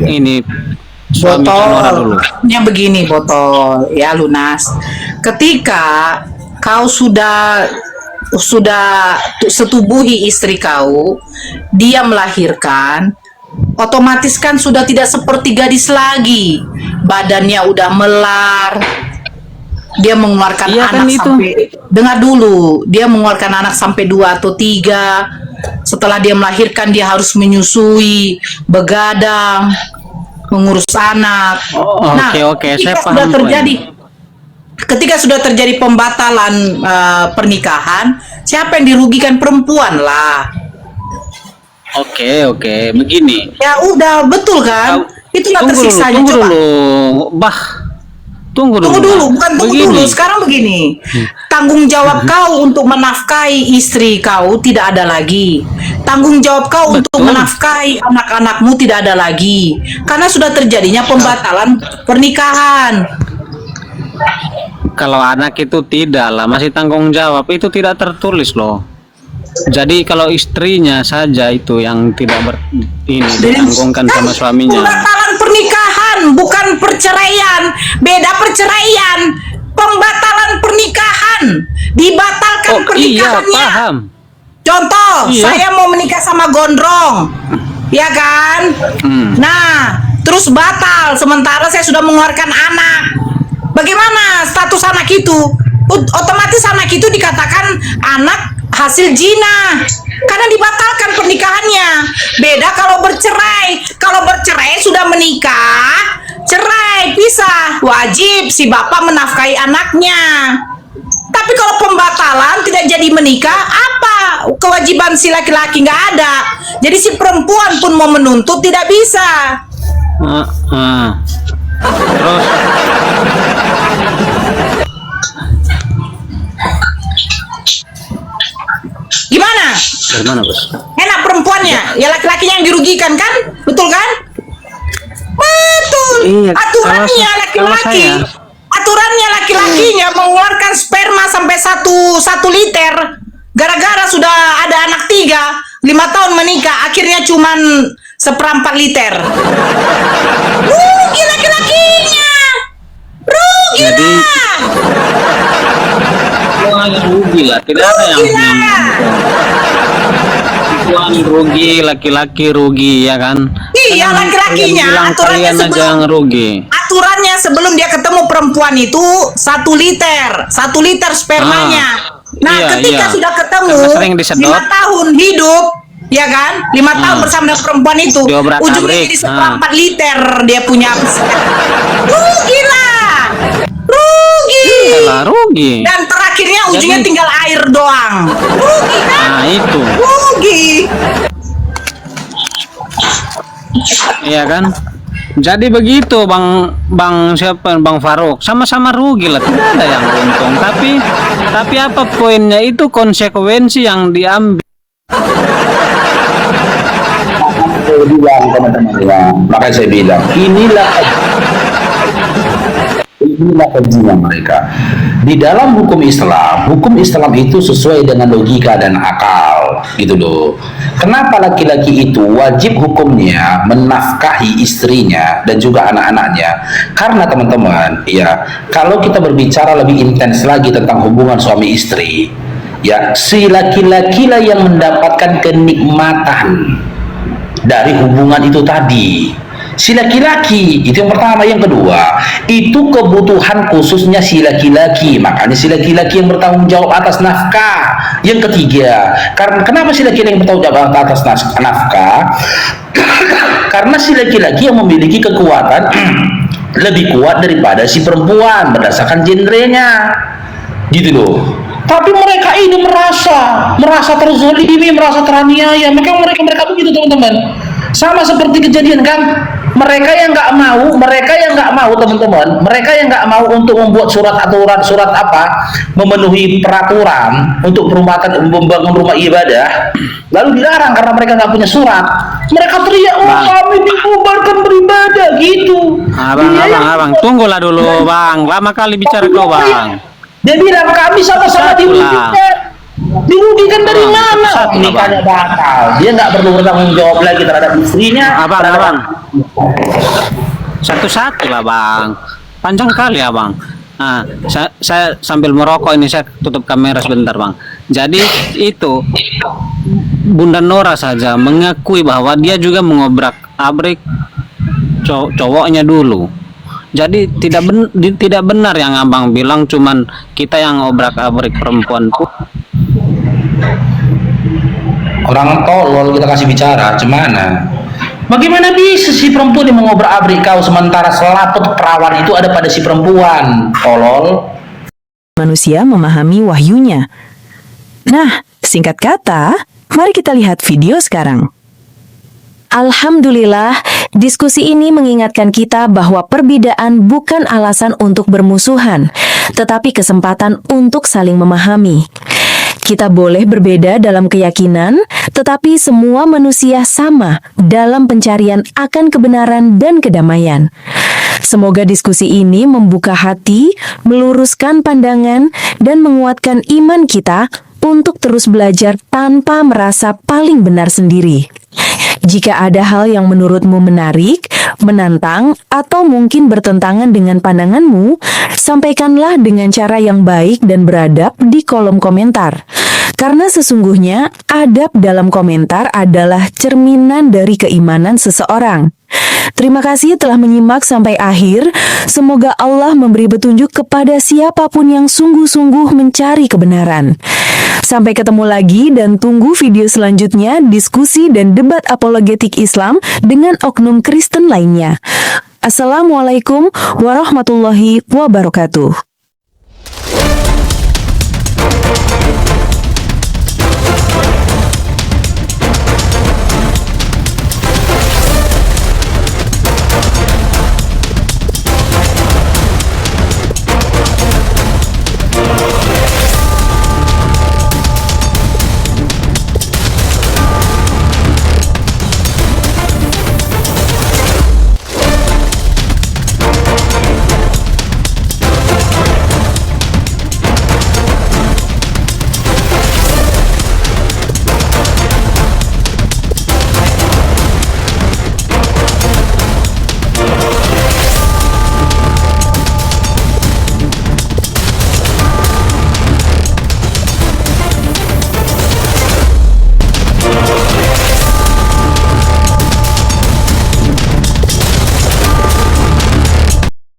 Ini suami Kanora dulu. Yang begini, botol ya lunas. Ketika kau sudah setubuhi istri kau, dia melahirkan, otomatis kan sudah tidak seperti gadis lagi. Badannya udah melar. Dia mengeluarkan Iya kan anak itu. sampai, dengar dulu, dia mengeluarkan anak sampai 2 atau 3. Setelah dia melahirkan, dia harus menyusui, begadang, mengurus anak. Oh, oke, saya paham. Ketika sudah terjadi pembatalan pernikahan, siapa yang dirugikan? Perempuan lah. Oke, begini. Ya udah, betul kan? Itulah tersiksanya. Tunggu Coba. dulu. Tunggu Dulu, bukan tunggu Begini. dulu. Sekarang begini, tanggung jawab kau untuk menafkahi istri kau tidak ada lagi. Tanggung jawab kau untuk menafkahi anak-anakmu tidak ada lagi. Karena sudah terjadinya pembatalan pernikahan. Kalau anak itu tidak lah, masih tanggung jawab, itu tidak tertulis loh. Jadi kalau istrinya saja itu yang tidak ditanggungkan sama suaminya. Pembatalan pernikahan bukan perceraian. Beda perceraian. Pembatalan pernikahan. Dibatalkan Oh iya, pernikahannya. paham. Contoh, Iya. saya mau menikah sama gondrong. Ya kan? Nah, terus batal sementara saya sudah mengeluarkan anak. Bagaimana status anak itu? Otomatis anak itu dikatakan anak hasil zina karena dibatalkan pernikahannya. Beda kalau bercerai. Kalau bercerai sudah menikah, cerai, pisah, wajib si bapak menafkahi anaknya. Tapi kalau pembatalan tidak jadi menikah, apa kewajiban si laki-laki? Nggak ada. Jadi si perempuan pun mau menuntut tidak bisa. Terus Gimana? dari mana, Bos? Enak perempuannya, ya laki-lakinya yang dirugikan kan? Betul kan? Betul. Iya, Aturannya kalau laki-laki. saya- Aturannya laki-lakinya mengeluarkan sperma sampai satu liter. Gara-gara sudah ada anak 3, 5 tahun menikah, akhirnya cuman 1/4 liter. Rugi laki-lakinya. Rugi Jadi lah. semuanya rugi lah, tidak ada yang Rugi lah. perempuan rugi, laki-laki rugi, ya kan? Iya, Jangan laki-lakinya, kalian bilang aturannya kalian aja sebelum- yang rugi. Aturannya sebelum dia ketemu perempuan itu 1 liter, 1 liter spermanya. Nah, iya, ketika iya. sudah ketemu Karena sering disedot. 5 tahun hidup, ya kan? 5 tahun bersama dengan perempuan itu, Diobrak-abrik. ujungnya jadi 1/4 liter dia punya. Rugi lah, rugi. Iyalah, rugi. Dan terakhirnya ujungnya Jadi- tinggal air doang. Rugi kan? Nah, itu. Rugi. Iya kan? Jadi begitu Bang siapa Bang Faruk, sama-sama rugi lah, tidak ada yang untung. Tapi apa poinnya, itu konsekuensi yang diambil. Saya bilang teman-teman ya, makanya saya bilang inilah kejiwaan mereka. Di dalam hukum Islam itu sesuai dengan logika dan akal, gitu loh. Kenapa laki-laki itu wajib hukumnya menafkahi istrinya dan juga anak-anaknya? Karena teman-teman, ya, kalau kita berbicara lebih intens lagi tentang hubungan suami istri, ya, si laki-laki lah yang mendapatkan kenikmatan dari hubungan itu tadi. Si laki-laki itu yang pertama. Yang kedua, itu kebutuhan khususnya si laki-laki, makanya si laki-laki yang bertanggung jawab atas nafkah. Yang ketiga, karena kenapa si laki-laki yang bertanggung jawab atas nafkah? Karena si laki-laki yang memiliki kekuatan lebih kuat daripada si perempuan berdasarkan genrenya, gitu loh. Tapi mereka ini merasa terzolimi, merasa teraniaya. Mereka begitu, teman-teman. Sama seperti kejadian kan, mereka yang nggak mau teman-teman, mereka yang nggak mau untuk membuat surat aturan, memenuhi peraturan untuk membangun rumah ibadah, lalu dilarang karena mereka nggak punya surat. Mereka teriak, kami dibubarkan beribadah, gitu. Abang, tunggulah dulu Bang, lama kali bicara kau Bang. Dia bilang kami sama-sama dirugikan dari mana? Nikahnya batal. Dia nggak perlu bertanggung jawab lagi terhadap istrinya. Abang. Satu-satu lah Bang. Panjang kali ya Bang. Nah, saya sambil merokok ini, saya tutup kamera sebentar Bang. Jadi itu Bunda Nora saja mengakui bahwa dia juga mengobrak-abrik cowoknya dulu. Jadi tidak benar yang Abang bilang cuman kita yang obrak-abrik perempuan pun. Orang tolol kita kasih bicara, gimana? Bagaimana bisa si perempuan yang mengobrak-abrik kau sementara selaput perawan itu ada pada si perempuan? Tolol. Manusia memahami wahyunya. Nah, singkat kata, mari kita lihat video sekarang. Alhamdulillah, diskusi ini mengingatkan kita bahwa perbedaan bukan alasan untuk bermusuhan, tetapi kesempatan untuk saling memahami. Kita boleh berbeda dalam keyakinan, tetapi semua manusia sama dalam pencarian akan kebenaran dan kedamaian. Semoga diskusi ini membuka hati, meluruskan pandangan, dan menguatkan iman kita untuk terus belajar tanpa merasa paling benar sendiri. Jika ada hal yang menurutmu menarik, menantang, atau mungkin bertentangan dengan pandanganmu, sampaikanlah dengan cara yang baik dan beradab di kolom komentar. Karena sesungguhnya adab dalam komentar adalah cerminan dari keimanan seseorang. Terima kasih telah menyimak sampai akhir. Semoga Allah memberi petunjuk kepada siapapun yang sungguh-sungguh mencari kebenaran. Sampai ketemu lagi dan tunggu video selanjutnya diskusi dan debat apologetik Islam dengan oknum Kristen lainnya. Assalamualaikum warahmatullahi wabarakatuh.